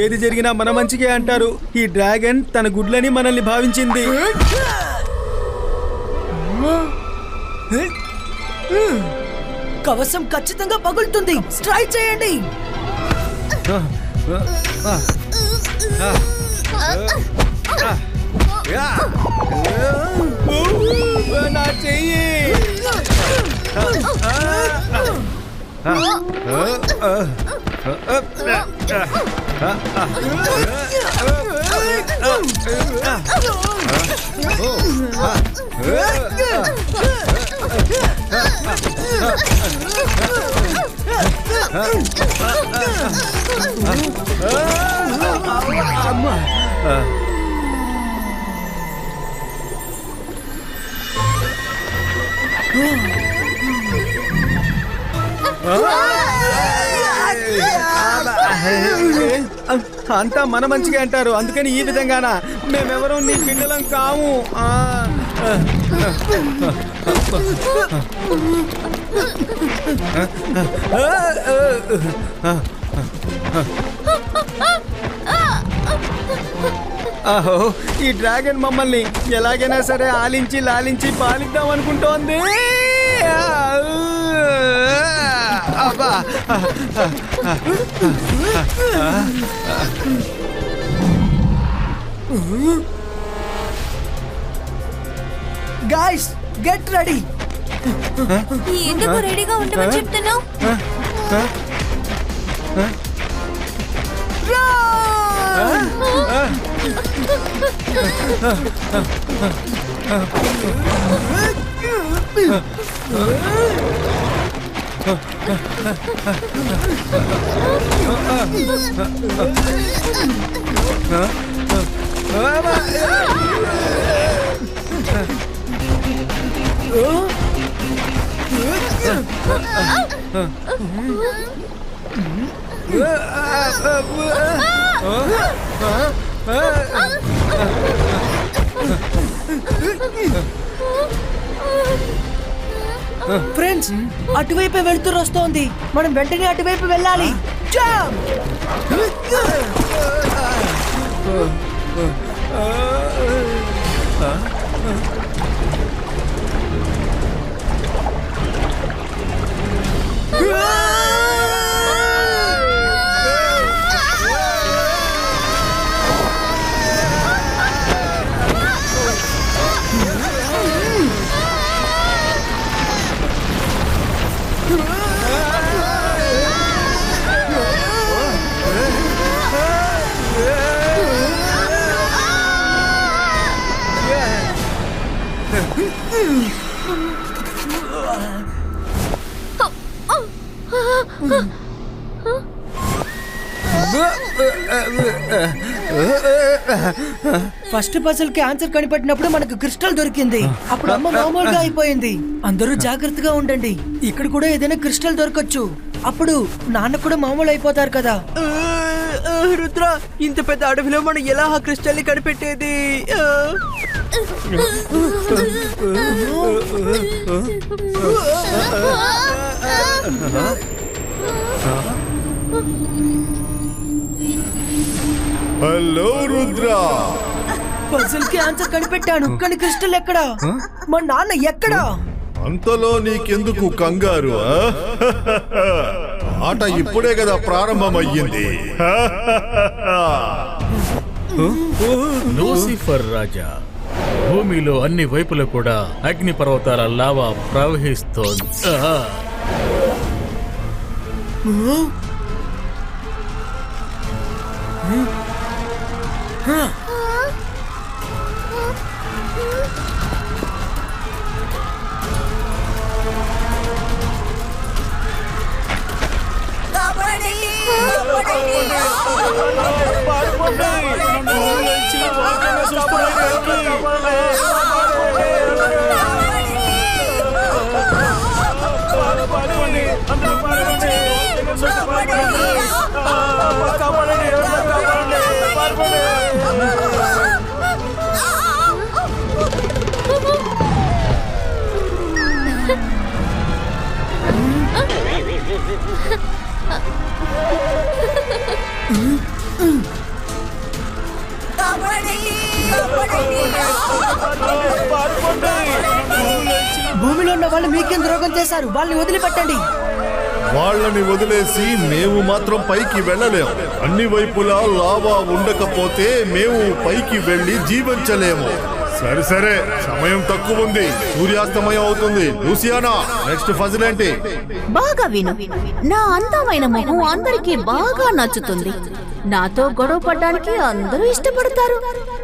ఏది జరిగినా మన మంచికే అంటారు. ఈ డ్రాగన్ తన గుడ్లని మనల్ని భావించింది. కవచం ఖచ్చితంగా పగులుతుంది. ట్రై చేయండి. నా చెయ్యి. అమ్మా. అంతా మన మంచిగా అంటారు, అందుకని ఈ విధంగానా? మేమెవరూ నీ పిల్లలం కాము. అహో, ఈ డ్రాగన్ మమ్మల్ని ఎలాగైనా సరే ఆలించి లాలించి పాలిద్దాం అనుకుంటోంది. అబ్బా. Guys get ready. ఎందుకు రెడీగా ఉండమని చెప్తున్నావు? ఫ్రెండ్స్, అటువైపే వెళ్తురు వస్తోంది. మనం వెంటనే అటువైపు వెళ్ళాలి. ఫస్ట్ పజిల్ కి ఆన్సర్ కనిపెట్టినప్పుడు మనకు క్రిస్టల్ దొరికింది. అప్పుడు అమ్మ మామూలుగా అయిపోయింది. అందరూ జాగ్రత్తగా ఉండండి. ఇక్కడ కూడా ఏదైనా క్రిస్టల్ దొరకచ్చు. అప్పుడు నాన్న కూడా మామూలు అయిపోతారు కదా. రుద్ర, ఇంత పెద్ద అడవిలో మనం ఎలా ఆ క్రిస్టల్ ని కనిపెట్టేది? హలో రుద్ర. పజిల్ కి ఆన్సర్ కనిపెట్టాను, కానీ క్రిస్టల్ ఎక్కడా? మా నాన్న ఎక్కడా? అంతలో నీకెందుకు కంగారు? ఆట ఇప్పుడే కదా ప్రారంభమయ్యింది. లూసిఫర్ రాజా, భూమిలో అన్ని వైపులు కూడా అగ్ని పర్వతాల లావా ప్రవహిస్తోంది. భూమిలో ఉన్న వాళ్ళు మీకేం ద్రోహం చేశారు? వాళ్ళని వదిలిపెట్టండి. వాళ్ళని వదిలేసి మేము మాత్రం పైకి వెళ్ళలేము. అన్ని వైపులా లావా ఉండకపోతే మేము పైకి వెళ్ళి జీవించలేము. సరే సరే, సమయం తక్కువ ఉంది, సూర్యాస్తమయం అవుతుంది. లూసియానా, నెక్స్ట్ ఫజిల్ ఏంటి? బాగా విను. నా అందమైన మొహం అందరికీ బాగా నచ్చుతుంది. నాతో గొడవ పడ్డానికి అందరూ ఇష్టపడతారు.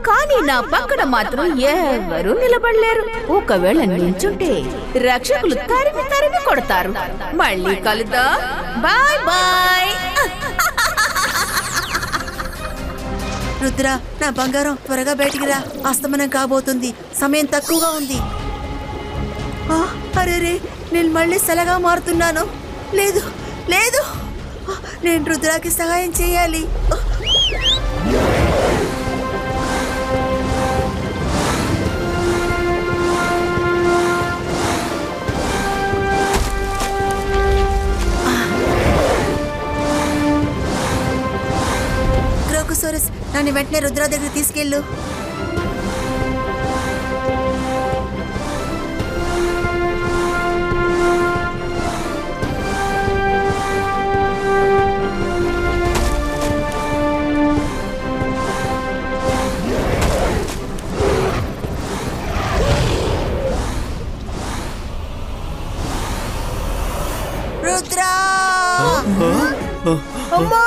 కానీ నా పక్కన మాత్రం ఎవరూ నిలబడలేరు. ఒకవేళ నిల్చుంటే రక్షకులు తరిమి తరిమి కొడతారు. మళ్ళీ కలుద్దాం. Bye bye. రుద్ర, నా బంగారం, త్వరగా బయటికి రా. అస్తమనం కాబోతుంది, సమయం తక్కువగా ఉంది. అరే, నేను మళ్ళీ సలగా మారుతున్నాను. లేదు లేదు, నేను రుద్రాకి సహాయం చేయాలి. క్రోకోసారస్, నన్ను వెంటనే రుద్ర దగ్గర తీసుకెళ్ళు. రుద్ర! అమ్మా!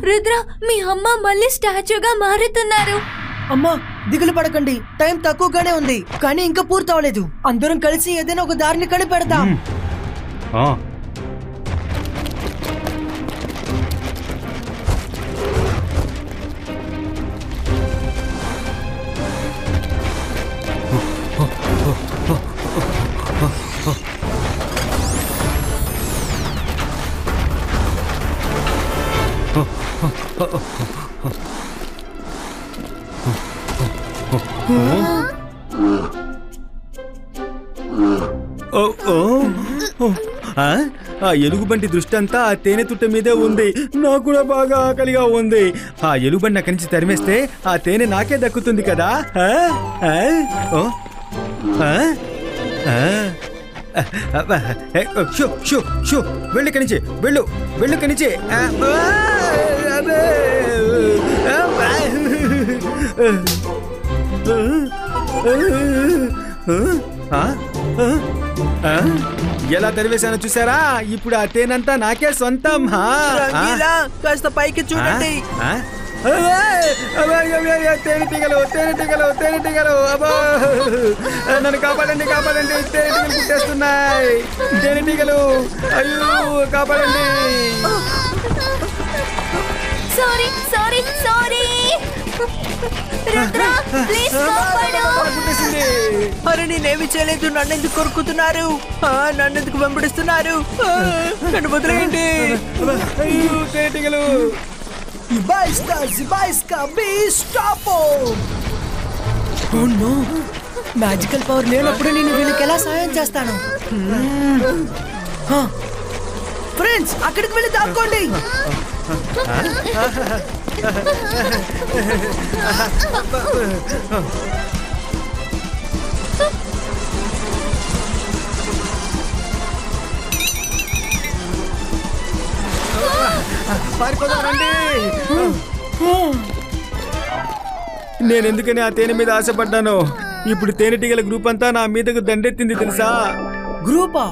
రుద్ర, మీ అమ్మ మళ్ళీ స్టాచ్యూగా మారుతున్నారు. అమ్మా, దిగులు పడకండి, టైం తక్కువగానే ఉంది. కానీ ఇంకా పూర్తవలేదు. అందరం కలిసి ఏదైనా ఒక దారిని కనిపెడదాం. ఆ ఎలుగుబంటి దృష్టి అంతా ఆ తేనె తుట్ట మీదే ఉంది. నాకు కూడా బాగా ఆకలిగా ఉంది. ఆ ఎలుగుబంటి అక్కడి నుంచి తరిమేస్తే ఆ తేనె నాకే దక్కుతుంది కదా. వెళ్ళు ఇక్కడి నుంచి, వెళ్ళు వెళ్ళు ఇక్కడి నుంచి. ఎలా తరివేశానో చూసారా? ఇప్పుడు ఆ తేనంతా నాకే సొంతం. రంగీలా, కాస్త పైకి చూడండి. తేనెటీగలు తేనెటీగలు తేనెటీగలు, అబ్బా! నన్ను కాపాడండి కాపాడండి, తేనెటీగలు పుట్టేస్తున్నాయి. తేనెటీగలు, అయ్యో కాపాడండి. Sorry sorry sorry Rudra, please కాపాడు. అరే, నేనేమి చేయలేదు. నన్ను ఎందుకు కొరుకుతున్నారు? నన్ను ఎందుకు వెంబడిస్తున్నారు? నన్ను వదిలేయండి. అయ్యో తేనెటీగలు. మ్యాజికల్ పవర్ లేనప్పుడు నేను వీళ్ళకి ఎలా సాయం చేస్తాను? ఫ్రెండ్స్, అక్కడికి వెళ్ళి దాక్కోండి. పారిపోదారండి. నేనెందుకని ఆ తేనె మీద ఆశపడ్డాను. ఇప్పుడు తేనెటీగల గ్రూప్ అంతా నా మీదకు దండెత్తింది తెలుసా? గ్రూపా?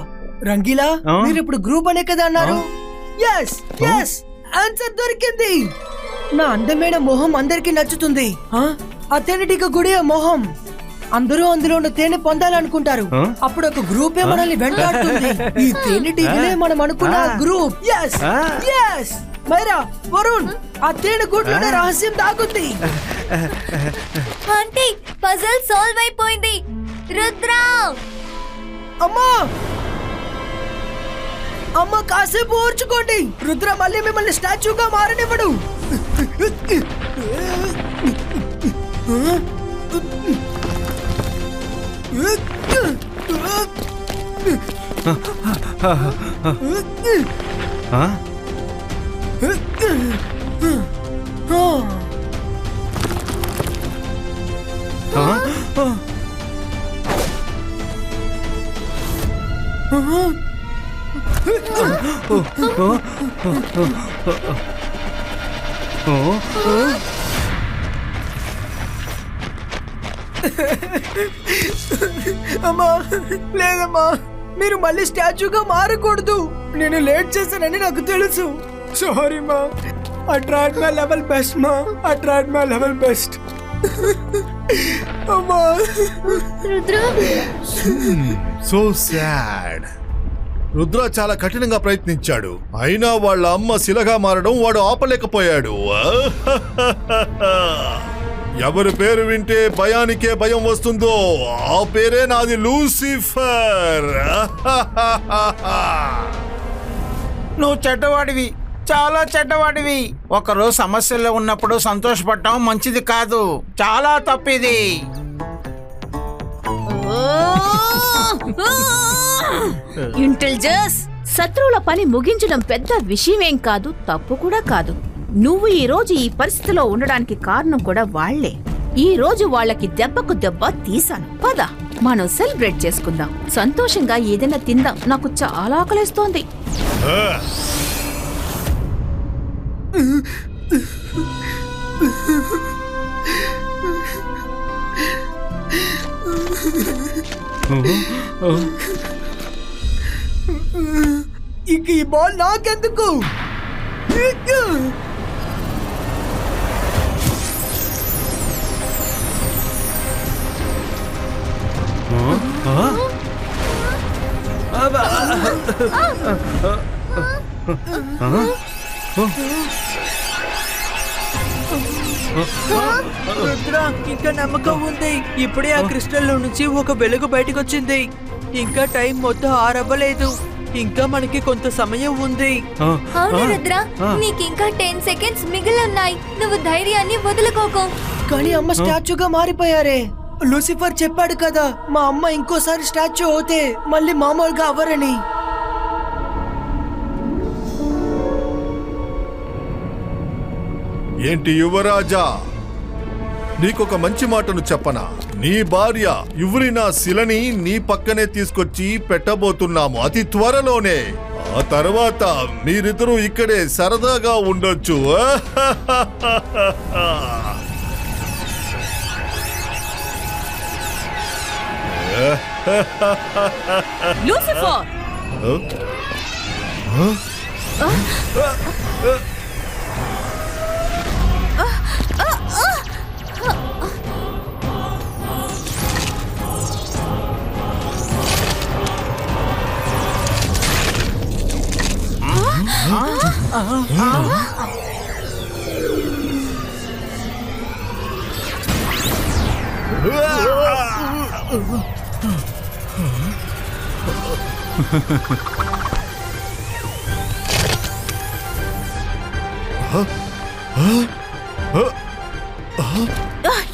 రంగీలా, మీరు ఇప్పుడు గ్రూప్ అనే కదా అన్నారు? ఎస్ ఎస్, ఆన్సర్ దొరికింది. నా అందమైన మొహం అందరికి నచ్చుతుంది. ఆ తేనెటీగ గుడి మొహం. అందరూ అందులో ఉన్న తేనె పొందాలనుకుంటారు. అప్పుడు ఒక గ్రూపే మనల్ని వెంటాడుతుంది. ఈ తేనెటీగలే మనం అనుకున్న group. Yes yes, Myra, Varun, ఆ తేనె గుడ్లో రహస్యం దాగుంది. ఆంటీ, పజల్ సాల్వ్ అయిపోయింది. రుద్ర! అమ్మా అమ్మ, కాసేపు ఊర్చుకోండి. రుద్ర మళ్ళీ మిమ్మల్ని స్టాచ్యూగా మారనివ్వడు. ఆ? అమ్మా లేదమ్మా, మీరు మళ్ళీ స్టాచ్యూగా మారకూడదు. నేను లేట్ చేశానని నాకు తెలుసు. సారీ మా, I tried my level best మా, I tried my level best. అమ్మా రుద్ర, సో సాడ్. రుద్ర చాలా కఠినంగా ప్రయత్నించాడు, అయినా వాళ్ళ అమ్మ శిలగా మారడం వాడు ఆపలేకపోయాడు. ఎవరి పేరు వింటే భయానికే భయం వస్తుందో ఆ పేరే నాది, లూసిఫర్. నువ్వు చెడ్డవాడివి, చాలా చెడ్డవాడివి. ఒకరోజు సమస్యల్లో ఉన్నప్పుడు సంతోషపడటం మంచిది కాదు, చాలా తప్పిది. ఇంటెలిజెన్స్, శత్రువుల పని ముగించడం పెద్ద విషయమేం కాదు, తప్పు కూడా కాదు. నువ్వు ఈ రోజు ఈ పరిస్థితిలో ఉండడానికి కారణం కూడా వాళ్లే. ఈ రోజు వాళ్ళకి దెబ్బకు దెబ్బ తీశాను. పద మనం సెలబ్రేట్ చేసుకుందాం, సంతోషంగా ఏదైనా తిందాం. నాకు చాలా ఆకలిస్తోంది. ఇంక ఈ బాల్ నాకెందుకు? రుద్ర, ఇంకా నమ్మకం ఉంది. ఇప్పుడే ఆ క్రిస్టల్ లో నుంచి ఒక వెలుగు బయటకు వచ్చింది. ఇంకా టైం మొత్తం ఆరవ్వలేదు. ఇంకా మనకి కొంత సమయం ఉంది. అవును రుద్ర, నీకింకా 10 seconds మిగిలి ఉన్నాయి. నువ్వు ధైర్యాన్ని వదులుకోకు. కానీ అమ్మ స్టాచ్యూగా మారిపోయారే. లూసిఫర్ చెప్పాడు కదా, మా అమ్మ ఇంకోసారి స్టాచ్యూ అవుతే మళ్ళీ మామూలుగా అవ్వరని. ఏంటి యువరాజా, నీకొక మంచి మాటను చెప్పనా? నీ భార్య యువరినా శిలని నీ పక్కనే తీసుకొచ్చి పెట్టబోతున్నాము అతి త్వరలోనే. ఆ తర్వాత మీరిద్దరూ ఇక్కడే సరదాగా ఉండొచ్చు. లూసిఫర్,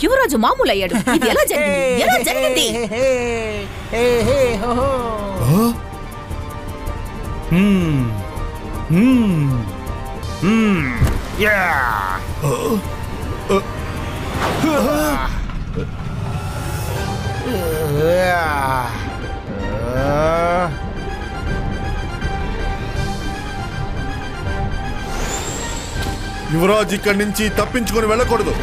యువరాజు మామూలయ్యాడు. ఇది ఎలా జరిగింది? ఎలా జరిగింది? యువరాజ్ ఇక్కడి నుంచి తప్పించుకొని వెళ్ళకూడదు.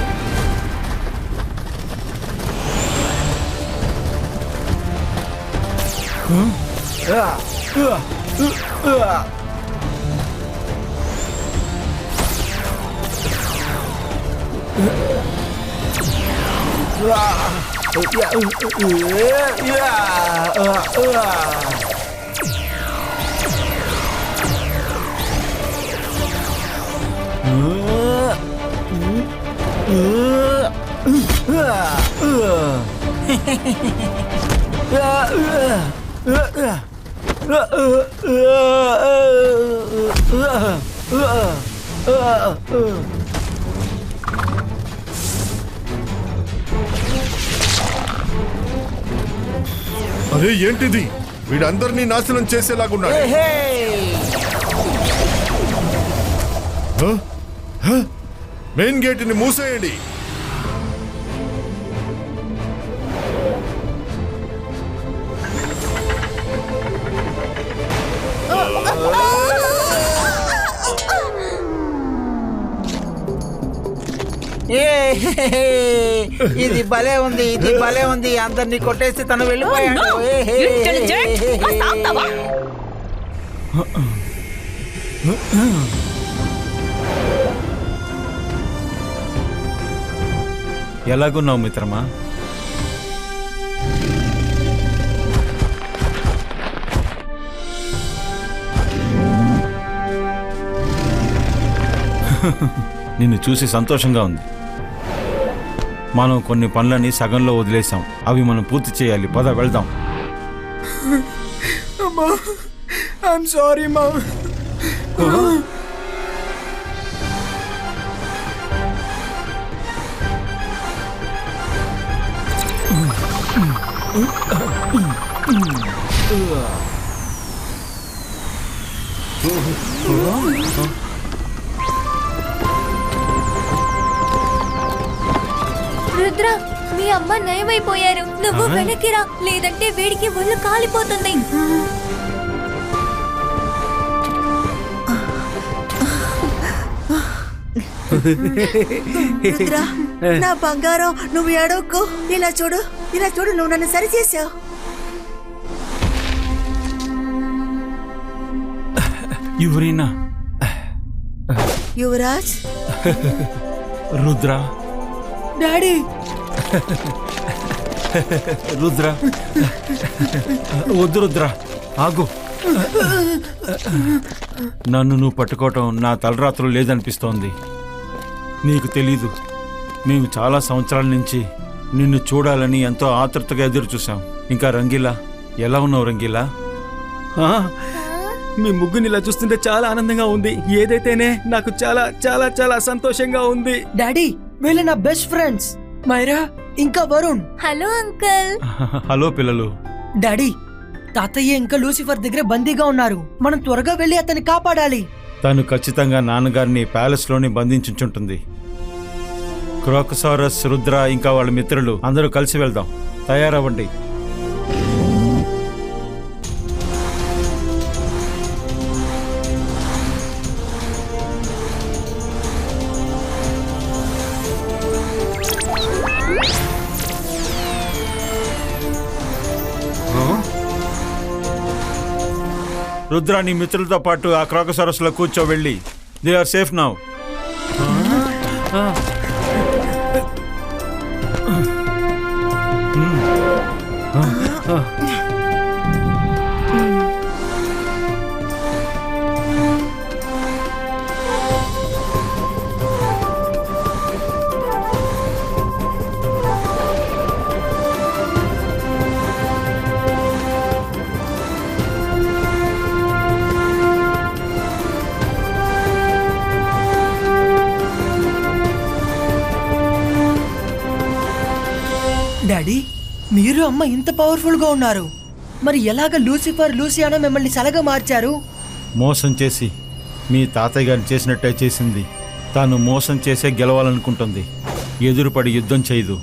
అరే ఏంటిది? వీడందరినీ నాశనం చేసేలాగున్నాడు. మెయిన్ గేట్ని మూసేయండి. ఇది భలే ఉంది, ఇది భలే ఉంది. అందరినీ కొట్టేసి తను వెళ్ళిపోయాడు. ఎలాగున్నావు మిత్రమా? నిన్ను చూసి సంతోషంగా ఉంది. మనం కొన్ని పనులని సగంలో వదిలేసాం. అవి మనం పూర్తి చేయాలి. పద వెళ్దాం. అమ్మా ఐఎమ్ సారీ మా. రుద్ర, మీ అమ్మ నయమైపోయారు. నువ్వు వెనక్కిరా, లేదంటే వేడికి ఒళ్ళు కాలిపోతుంది. రుద్ర, నా బంగారం, నువ్వు ఏడవకు. ఇలా చూడు, ఇలా చూడు, నువ్వు నన్ను సరి చేసావు. యువరీనా, యువరాజ్, రుద్ర, డాడీ. రుద్ర, వద్దు రుద్ర, ఆగు. నన్ను నువ్వు పట్టుకోవటం నా తలరాత్రులు లేదనిపిస్తోంది. నీకు తెలీదు, మేము చాలా సంవత్సరాల నుంచి నిన్ను చూడాలని ఎంతో ఆతృతగా ఎదురు చూసాం. ఇంకా రంగీలా, ఎలా ఉన్నావు రంగీలా? మీ ముగ్గుని ఇలా చూస్తుంటే చాలా ఆనందంగా ఉంది. ఏదైతేనే నాకు చాలా చాలా చాలా సంతోషంగా ఉంది. డాడీ, వీళ్ళు నా బెస్ట్ ఫ్రెండ్స్, మైరా ఇంకా వరుణ్. Hello uncle. హలో పిల్లలు. డాడీ, తాతయ్య ఇంకా లూసిఫర్ దగ్గర బందీగా ఉన్నారు. మనం త్వరగా వెళ్ళి అతన్ని కాపాడాలి. తను ఖచ్చితంగా నాన్నగారిని ప్యాలెస్లోని బంధించుంటుంది. క్రోకసారస్, రుద్ర ఇంకా వాళ్ళ మిత్రులు అందరూ కలిసి వెళ్దాం. తయారవ్వండి. రుద్ర, నీ మిత్రులతో పాటు ఆ క్రోకసారస్ లో కూర్చో వెళ్ళి. They are safe now. Daddy, మీరు అమ్మ ఇంత పవర్ఫుల్ గా ఉన్నారు, మరి ఎలాగ లూసిఫర్ లూసియానా మిమ్మల్ని సలగా మార్చారు? మోసం చేసి మీ తాతయ్య గారిని చేసినట్టే చేసింది. తాను మోసం చేసే గెలవాలనుకుంటుంది. ఎదురుపడి యుద్ధం చేయదు.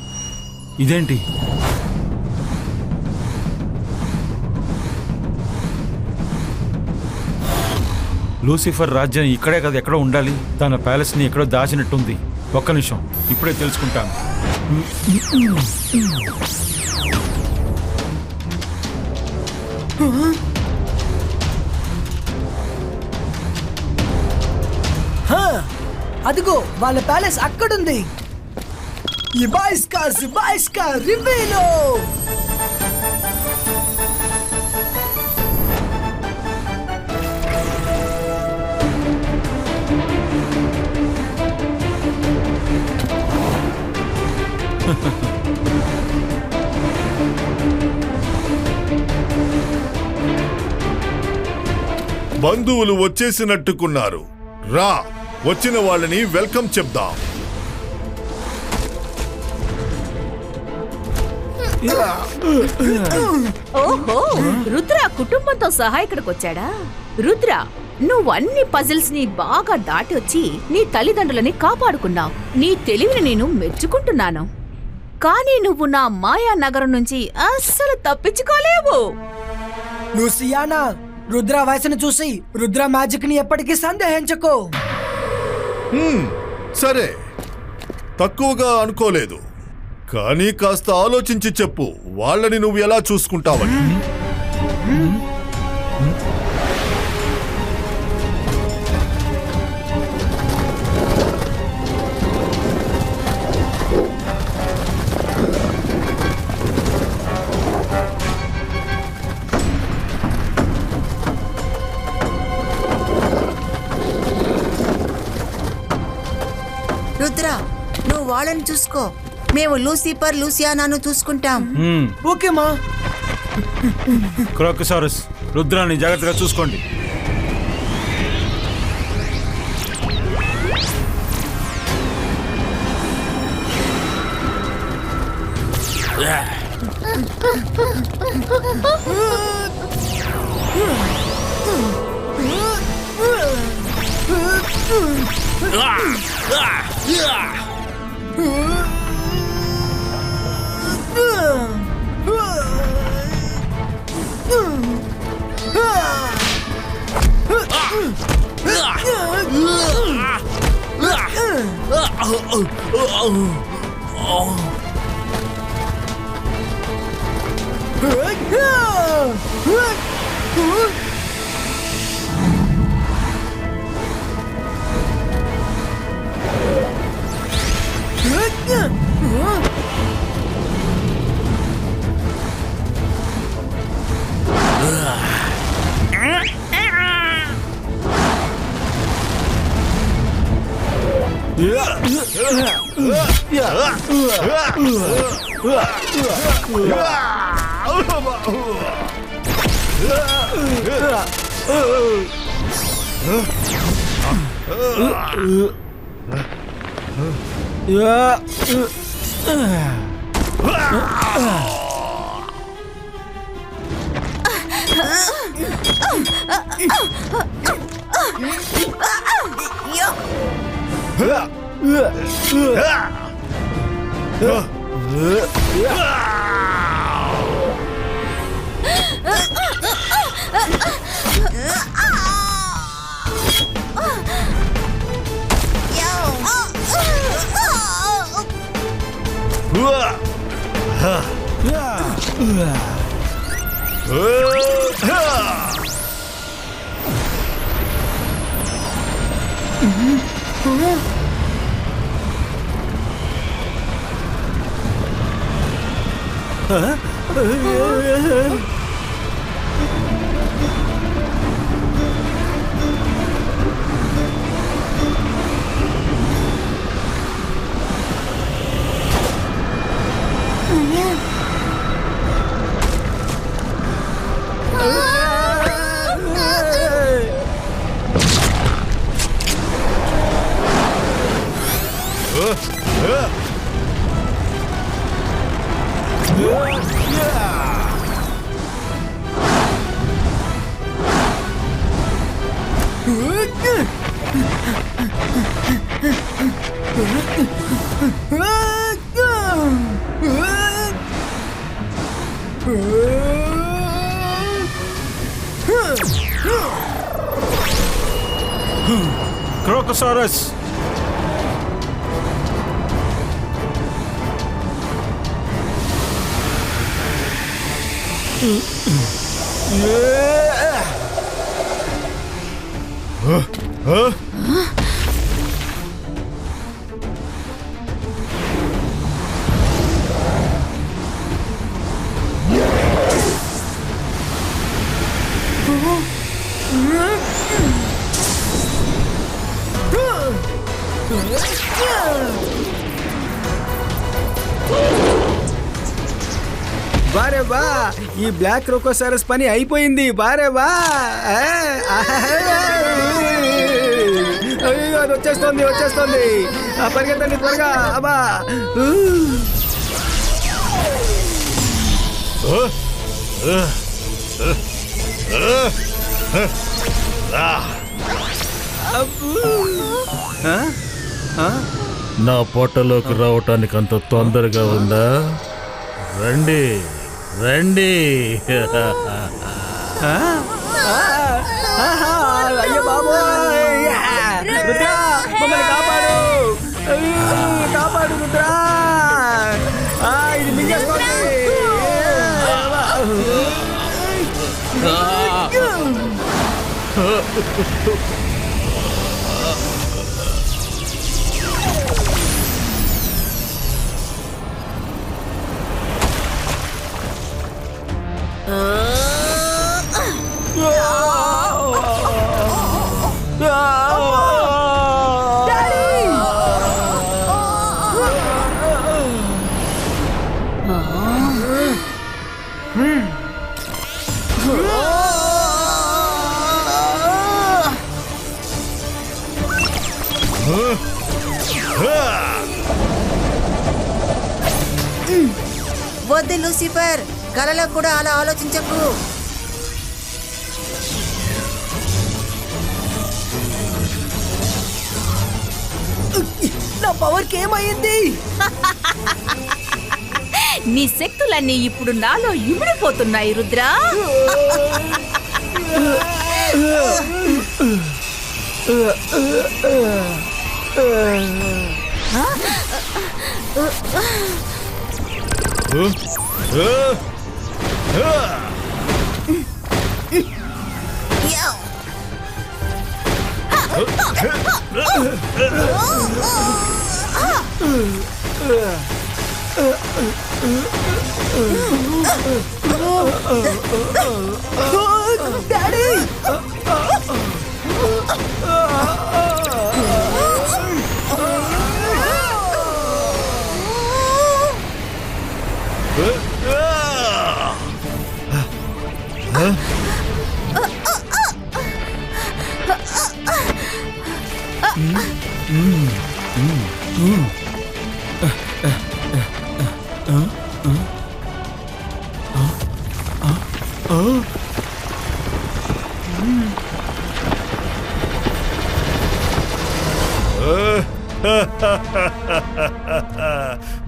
ఇదేంటి? లూసిఫర్ రాజ్యం ఇక్కడే కదా ఎక్కడో ఉండాలి. తన ప్యాలెస్ని ఎక్కడో దాచినట్టుంది. ఒక్క నిమిషం, ఇప్పుడే తెలుసుకుంటాను. అదిగో వాళ్ళ ప్యాలెస్ అక్కడుంది. ఇబాయిస్కా రివేలో. బంధువులు వచ్చేసినట్టుకున్నారు. రా, వచ్చిన వాళ్ళని వెల్కమ్ చెప్దాం. ఓహో, రుద్ర కుటుంబంతో సహా ఇక్కడికి వచ్చాడా? రుద్ర, నువ్వు అన్ని పజిల్స్ ని బాగా దాటి వచ్చి నీ తల్లిదండ్రులని కాపాడుకున్నావు. నీ తెలివిని నేను మెచ్చుకుంటున్నాను. కానీ నువ్వు నా మాయా నగరం నుంచి అస్సలు తప్పించుకోలేవు. లూసియానా, రుద్ర వయసును చూసి రుద్ర మ్యాజిక్ ని ఎప్పటికీ సందేహించకు. సరే, తక్కువగా అనుకోలేదు. కానీ కాస్త ఆలోచించి చెప్పు, వాళ్ళని నువ్వు ఎలా చూసుకుంటావని. రుద్ర, నువ్వు వాళ్ళని చూసుకో, మేము లూసిఫర్ లూసియానాను చూసుకుంటాం. ఓకే మా. క్రోకోసారస్, రుద్రాన్ని జాగ్రత్తగా చూసుకోండి. క్రోకోసారస్, బారే బా, ఈ బ్లాక్ క్రోకోసారస్ పని అయిపోయింది. బారే బా, అయ్యో, అది వచ్చేస్తుంది వచ్చేస్తుంది. పరిగెత్తండి త్వరగా. అబ్బా, నా పొట్టలోకి రావటానికి అంత తొందరగా ఉందా? రండి రండి. అయ్యో బాబోయ్! రుద్రా, మమ్మల్ని కాపాడు! కాపాడు రుద్రా! ఇది మింగేసుకోండి! వద్దు లూసిఫర్, కలలో కూడా అలా ఆలోచించకు. నా పవర్ కి ఏమైంది? నీ శక్తులన్నీ ఇప్పుడు నాలో ఇమిడిపోతున్నాయి రుద్రా. డాడీ!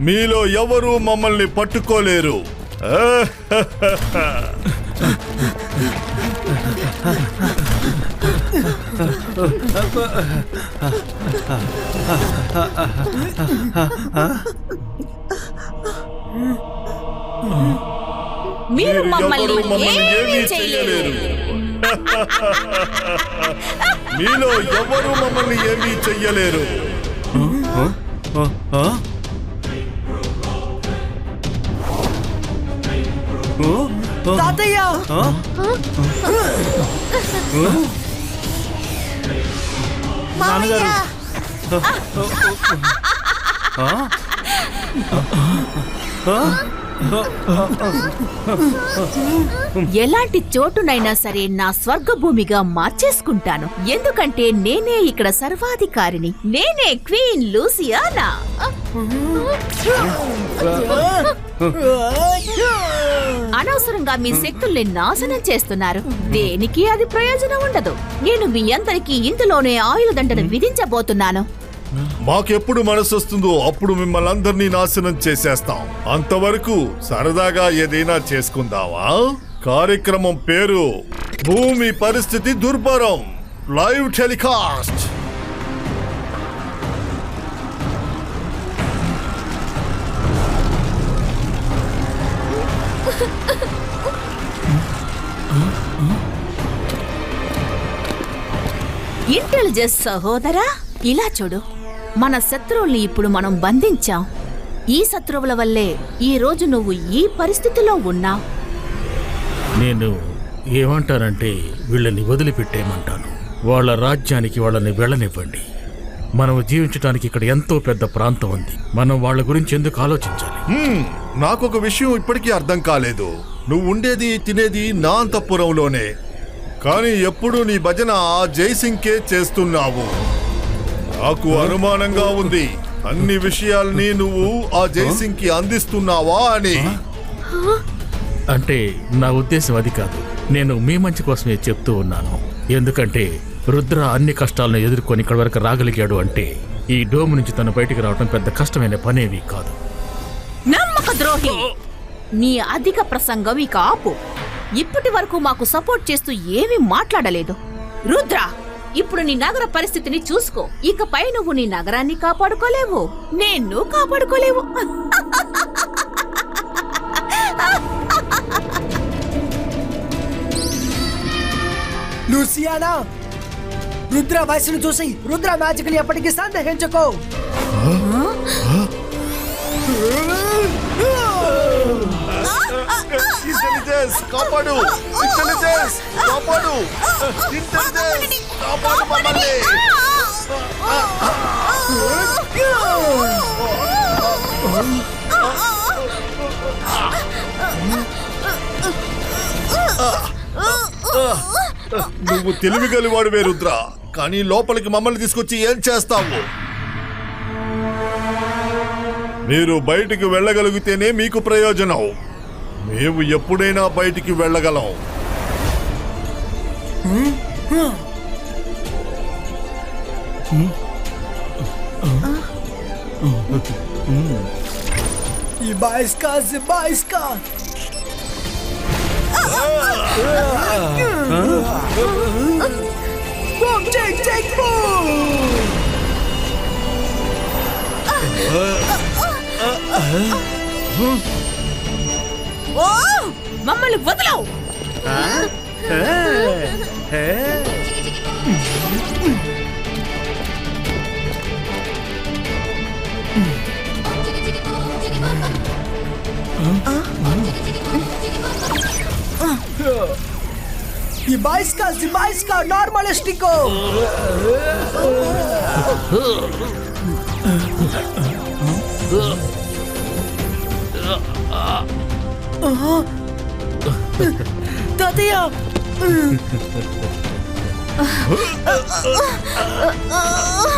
మీలో ఎవరూ మమ్మల్ని పట్టుకోలేరు. మీరు ఎవరూ మమ్మల్ని ఏమీ చేయలేరు. మీలో ఎవరు మమ్మల్ని ఏమీ చెయ్యలేరు. తాతయ్య! మామయ్య! ఎలాంటి చోటునైనా సరే నా స్వర్గభూమిగా మార్చేసుకుంటాను. ఎందుకంటే నేనే ఇక్కడ సర్వాధికారిని. నేనే క్వీన్ లూసియానా. అనవసరంగా మీ శక్తుల్ని నాశనం చేస్తున్నారు. దేనికి అది ప్రయోజనం ఉండదు. నేను మీ అందరికీ ఇందులోనే ఆయుధ దండన విధించబోతున్నాను. మాకెప్పుడు మనసు వస్తుందో అప్పుడు మిమ్మల్ని అందరినీ నాశనం చేసేస్తాం. అంతవరకు సరదాగా ఏదైనా చేసుకుందామా? కార్యక్రమం పేరు భూమి పరిస్థితి దుర్భరం, లైవ్ టెలికాస్ట్. ఇంటెలిజెన్స్ సహోదరా, ఇలా చూడు. మన శత్రువుల్ని ఇప్పుడు మనం బంధించాం. ఈ శత్రువుల వల్లే ఈ రోజు నువ్వు ఈ పరిస్థితిలో ఉన్నావు. నేను ఏమంటానంటే వీళ్ళని వదిలిపెట్టేయమంటాను. వాళ్ళ రాజ్యానికి వాళ్ళని వెళ్ళనివ్వండి. మనం జీవించడానికి ఇక్కడ ఎంతో పెద్ద ప్రాంతం ఉంది. మనం వాళ్ళ గురించి ఎందుకు ఆలోచించాలి? నాకొక విషయం ఇప్పటికీ అర్థం కాలేదు. నువ్వు ఉండేది తినేది నా అంతఃపురంలోనే, కానీ ఎప్పుడు నీ భజన ఆ జైసింగ్కే చేస్తున్నావు. నాకు అనుమానంగా ఉంది. అన్ని విషయాల్ని నువ్వు ఆ జైసింగ్ కి అందిస్తున్నావా అని. అంటే నా ఉద్దేశం అది కాదు. నేను మీ మంచి కోసమే చెప్తూ ఉన్నాను. ఎందుకంటే రుద్ర అన్ని కష్టాలను ఎదుర్కొని ఇక్కడి వరకు రాగలిగాడు అంటే ఈ డోమ్ నుంచి తను బయటికి రావడం పెద్ద కష్టమైన పనేవి కాదు. నమ్మక ద్రోహి, నీ అధిక ప్రసంగం ఇక ఆపు. ఇప్పటి వరకు మాకు సపోర్ట్ చేస్తూ ఏమీ మాట్లాడలేదు. రుద్ర, ఇప్పుడు నీ నగర పరిస్థితిని చూసుకో. ఇకపై నువ్వు నీ నగరాన్ని కాపాడుకోలేవు, నేను కాపాడుకోలేవు. లూసియానా, రుద్ర వయసును చూసి రుద్ర మ్యాజిక్ ని ఎప్పటికీ సందేహించుకో. ఇంటెలిజెన్స్ కాపాడు, ఇంటెలిజెన్స్ కాపాడు, ఇంటెలిజెన్స్ కాపాడు మమ్మల్ని. నువ్వు తెలివిగలివాడువే రుద్ర, కానీ లోపలికి మమ్మల్ని తీసుకొచ్చి ఏం చేస్తావు? మీరు బయటికి వెళ్ళగలిగితేనే మీకు ప్రయోజనం. మేము ఎప్పుడైనా బయటికి వెళ్ళగలం. మమ్మల్ని వదలవు. Zibajska, normalne štiko! Tatija!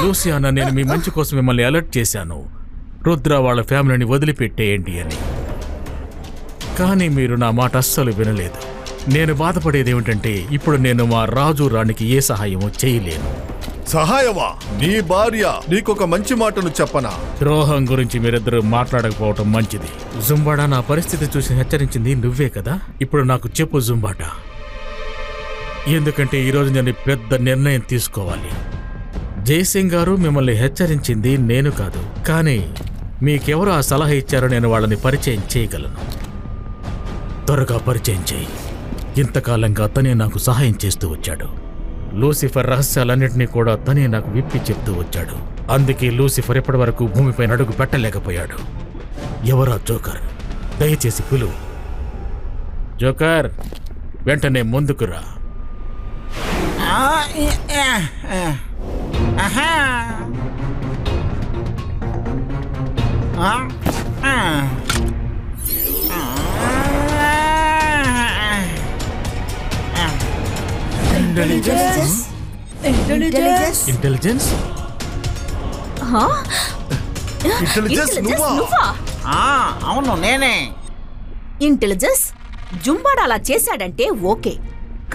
Louisiana, నేను మీ మంచి కోసం మిమ్మల్ని అలర్ట్ చేశాను. రుద్ర వాళ్ళ ఫ్యామిలీని వదిలిపెట్టేయండి అని. కానీ మీరు నా మాట అస్సలు వినలేదు. నేను బాధపడేది ఏమిటంటే ఇప్పుడు నేను మా రాజు రాణికి ఏ సహాయమో చేయలేను. సహాయమా? నీ భార్య నీకొక మంచి మాటను చెప్పనా? ద్రోహం గురించి మీరిద్దరూ మాట్లాడకపోవటం మంచిది. జుంబాడా, నా పరిస్థితి చూసి హెచ్చరించింది నువ్వే కదా. ఇప్పుడు నాకు చెప్పు జుంబాడా, ఎందుకంటే ఈరోజు నేను పెద్ద నిర్ణయం తీసుకోవాలి. జయసింగ్ గారు మిమ్మల్ని హెచ్చరించింది నేను కాదు, కానీ మీకెవరు ఆ సలహా ఇచ్చారో నేను వాళ్ళని పరిచయం చేయగలను. త్వరగా పరిచయం చేయి. ఇంతకాలంగా తనే నాకు సహాయం చేస్తూ వచ్చాడు. లూసిఫర్ రహస్యాలన్నింటినీ కూడా తనే నాకు విప్పి చెప్తూ వచ్చాడు. అందుకే లూసిఫర్ ఇప్పటి వరకు భూమిపైన అడుగు పెట్టలేకపోయాడు. ఎవరా జోకర్? దయచేసి పిలువు. జోకర్, వెంటనే ముందుకురా. ఇంటెలిజెన్స్? ఇంటెలిజెన్స్ నువ్వా? అవును, నేనే. ఇంటెలిజెన్స్, జుంబాడా అలా చేశాడంటే ఓకే,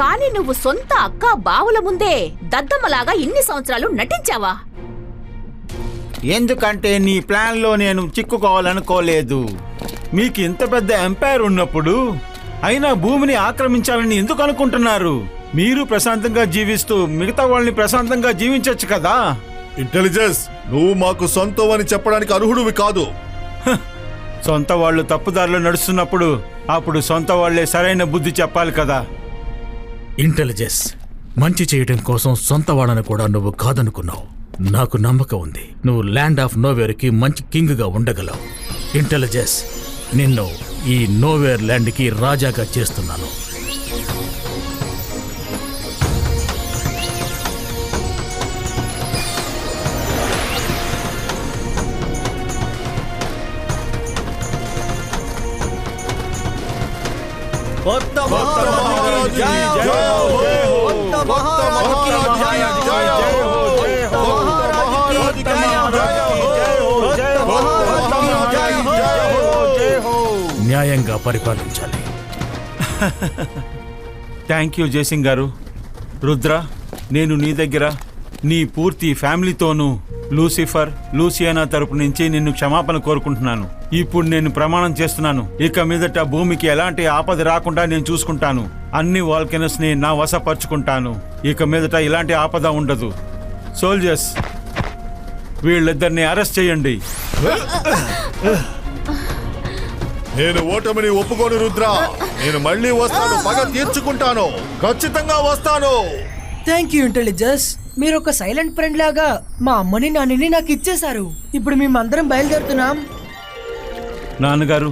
కానీ నువ్వు సొంత అక్క బావుల ముందే దద్దమ్మలాగా ఇన్ని సంవత్సరాలు నటించావా? ఎందుకంటే నీ ప్లాన్లో నేను చిక్కుకోవాలనుకోలేదు. మీకు ఇంత పెద్ద ఎంపైర్ ఉన్నప్పుడు అయినా భూమిని ఆక్రమించాలని ఎందుకు అనుకుంటున్నారు? మీరు ప్రశాంతంగా జీవిస్తూ మిగతా వాళ్ళని ప్రశాంతంగా జీవించొచ్చు కదా. ఇంటెలిజెన్స్, నువ్వు మాకు సొంతం అని చెప్పడానికి అర్హుడివి కాదు. సొంత వాళ్ళు తప్పుదారిలో నడుస్తున్నప్పుడు అప్పుడు సొంత వాళ్లే సరైన బుద్ధి చెప్పాలి కదా. ఇంటెలిజెన్స్, మంచి చేయడం కోసం సొంత వాళ్ళని కూడా నువ్వు కాదనుకున్నావు. నాకు నమ్మకం ఉంది నువ్వు ల్యాండ్ ఆఫ్ నోవేర్కి మంచి కింగ్గా ఉండగలవు. ఇంటెలిజెన్స్, నిన్ను ఈ నోవేర్ ల్యాండ్కి రాజాగా చేస్తున్నాను. న్యాయంగా పరిపాలించాలి. థ్యాంక్ యూ జయసింగ్ గారు. రుద్ర, నేను నీ దగ్గర నీ పూర్తి ఫ్యామిలీతోనూ లూసిఫర్, లూసియానా తరపు నుంచి నిన్ను క్షమాపణ కోరుకుంటున్నాను. ఇప్పుడు నేను ప్రమాణం చేస్తున్నాను, ఇక మీదట భూమికి ఎలాంటి ఆపద రాకుండా నేను చూసుకుంటాను. అన్ని వాల్కెనస్ ని నా వశపరుచుకుంటాను. ఇక మీదట ఇలాంటి ఆపద ఉండదు. సోల్జర్స్, వీళ్ళిద్దరిని అరెస్ట్ చేయండి. నేను ఓటమిని ఒప్పుకోను రుద్ర. నేను మళ్ళీ వస్తాను, పగ తీర్చుకుంటాను, ఖచ్చితంగా వస్తాను. Thank you intelligence. మీరు ఒక సైలెంట్ ఫ్రెండ్ లాగా మా అమ్మని నాన్నని నాకు ఇచ్చేశారు. ఇప్పుడు మేమందరం బయలుదేరుతున్నాం. నాన్నగారు,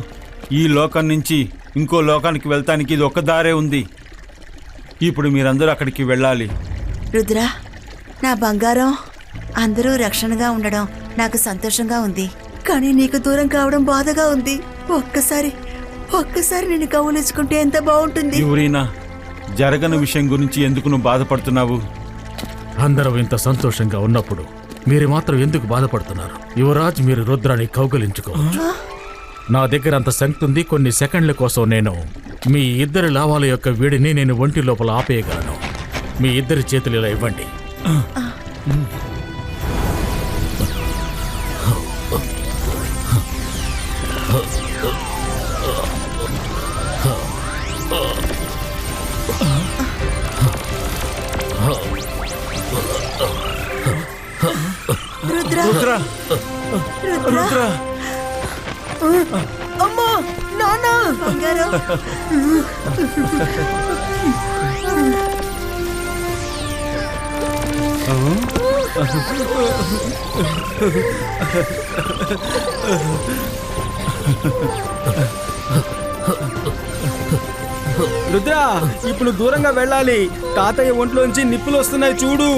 ఈ లోకం నుంచి ఇంకో లోకానికి వెళ్తానికి ఇది ఒక్క దారే ఉంది. ఇప్పుడు మీరందరూ అక్కడికి వెళ్ళాలి. రుద్ర, నా బంగారం, అందరూ రక్షణగా ఉండడం నాకు సంతోషంగా ఉంది. కానీ నీకు దూరం కావడం బాధగా ఉంది. ఒక్కసారి నేను కౌలించుకుంటే ఎంత బాగుంటుంది. ఎవరైనా జరగని విషయం గురించి ఎందుకు నువ్వు బాధపడుతున్నావు? అందరం ఇంత సంతోషంగా ఉన్నప్పుడు మీరు మాత్రం ఎందుకు బాధపడుతున్నారు? యువరాజ్, మీరు రుద్రాన్ని కౌగలించుకోవచ్చు. నా దగ్గర అంత శక్తి ఉంది. కొన్ని సెకండ్ల కోసం నేను మీ ఇద్దరి లావాల యొక్క వేడిని నేను ఒంటి లోపల ఆపేయగలను. మీ ఇద్దరి చేతులు ఇలా ఇవ్వండి. రుద్ర, రుద్ర, రుద్ర, అమ్మా, నాన్న, బంగారం. రుద్ర, ఇప్పుడు దూరంగా వెళ్ళాలి. తాతయ్య ఒంట్లోంచి నిప్పులు వస్తున్నాయి చూడు.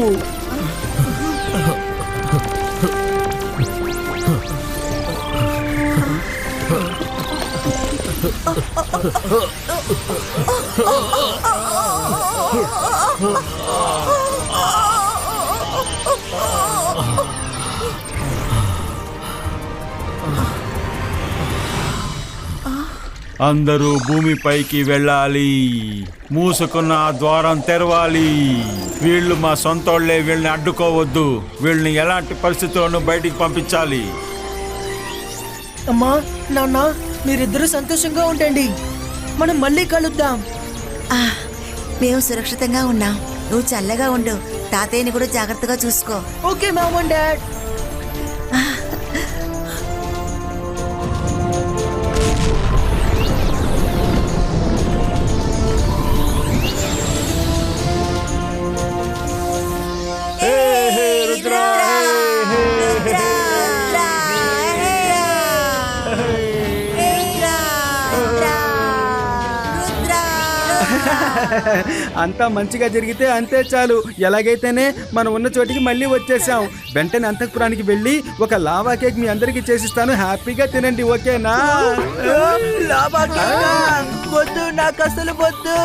అందరూ భూమిపైకి వెళ్ళాలి. మూసుకున్న ఆ ద్వారం తెరవాలి. వీళ్ళు మా సొంతోళ్లే, వీళ్ళని అడ్డుకోవద్దు. వీళ్ళని ఎలాంటి పరిస్థితుల్లోనూ బయటికి పంపించాలి. అమ్మా, నాన్న, మీరిద్దరూ సంతోషంగా ఉండండి. మనం మళ్ళీ కలుద్దాం. మేము సురక్షితంగా ఉన్నాం. నువ్వు చల్లగా ఉండు. తాతయ్యని కూడా జాగ్రత్తగా చూసుకో. Okay mom and dad. అంతా మంచిగా జరిగితే అంతే చాలు. ఎలాగైతేనే మనం ఉన్న చోటికి మళ్ళీ వచ్చేసాం. వెంటనే అంతఃపురానికి వెళ్ళి ఒక లావా కేక్ మీ అందరికి చేసిస్తాను. హ్యాపీగా తినండి, ఓకేనా? లావా కేకా? వద్దు, నాకు అసలు వద్దు.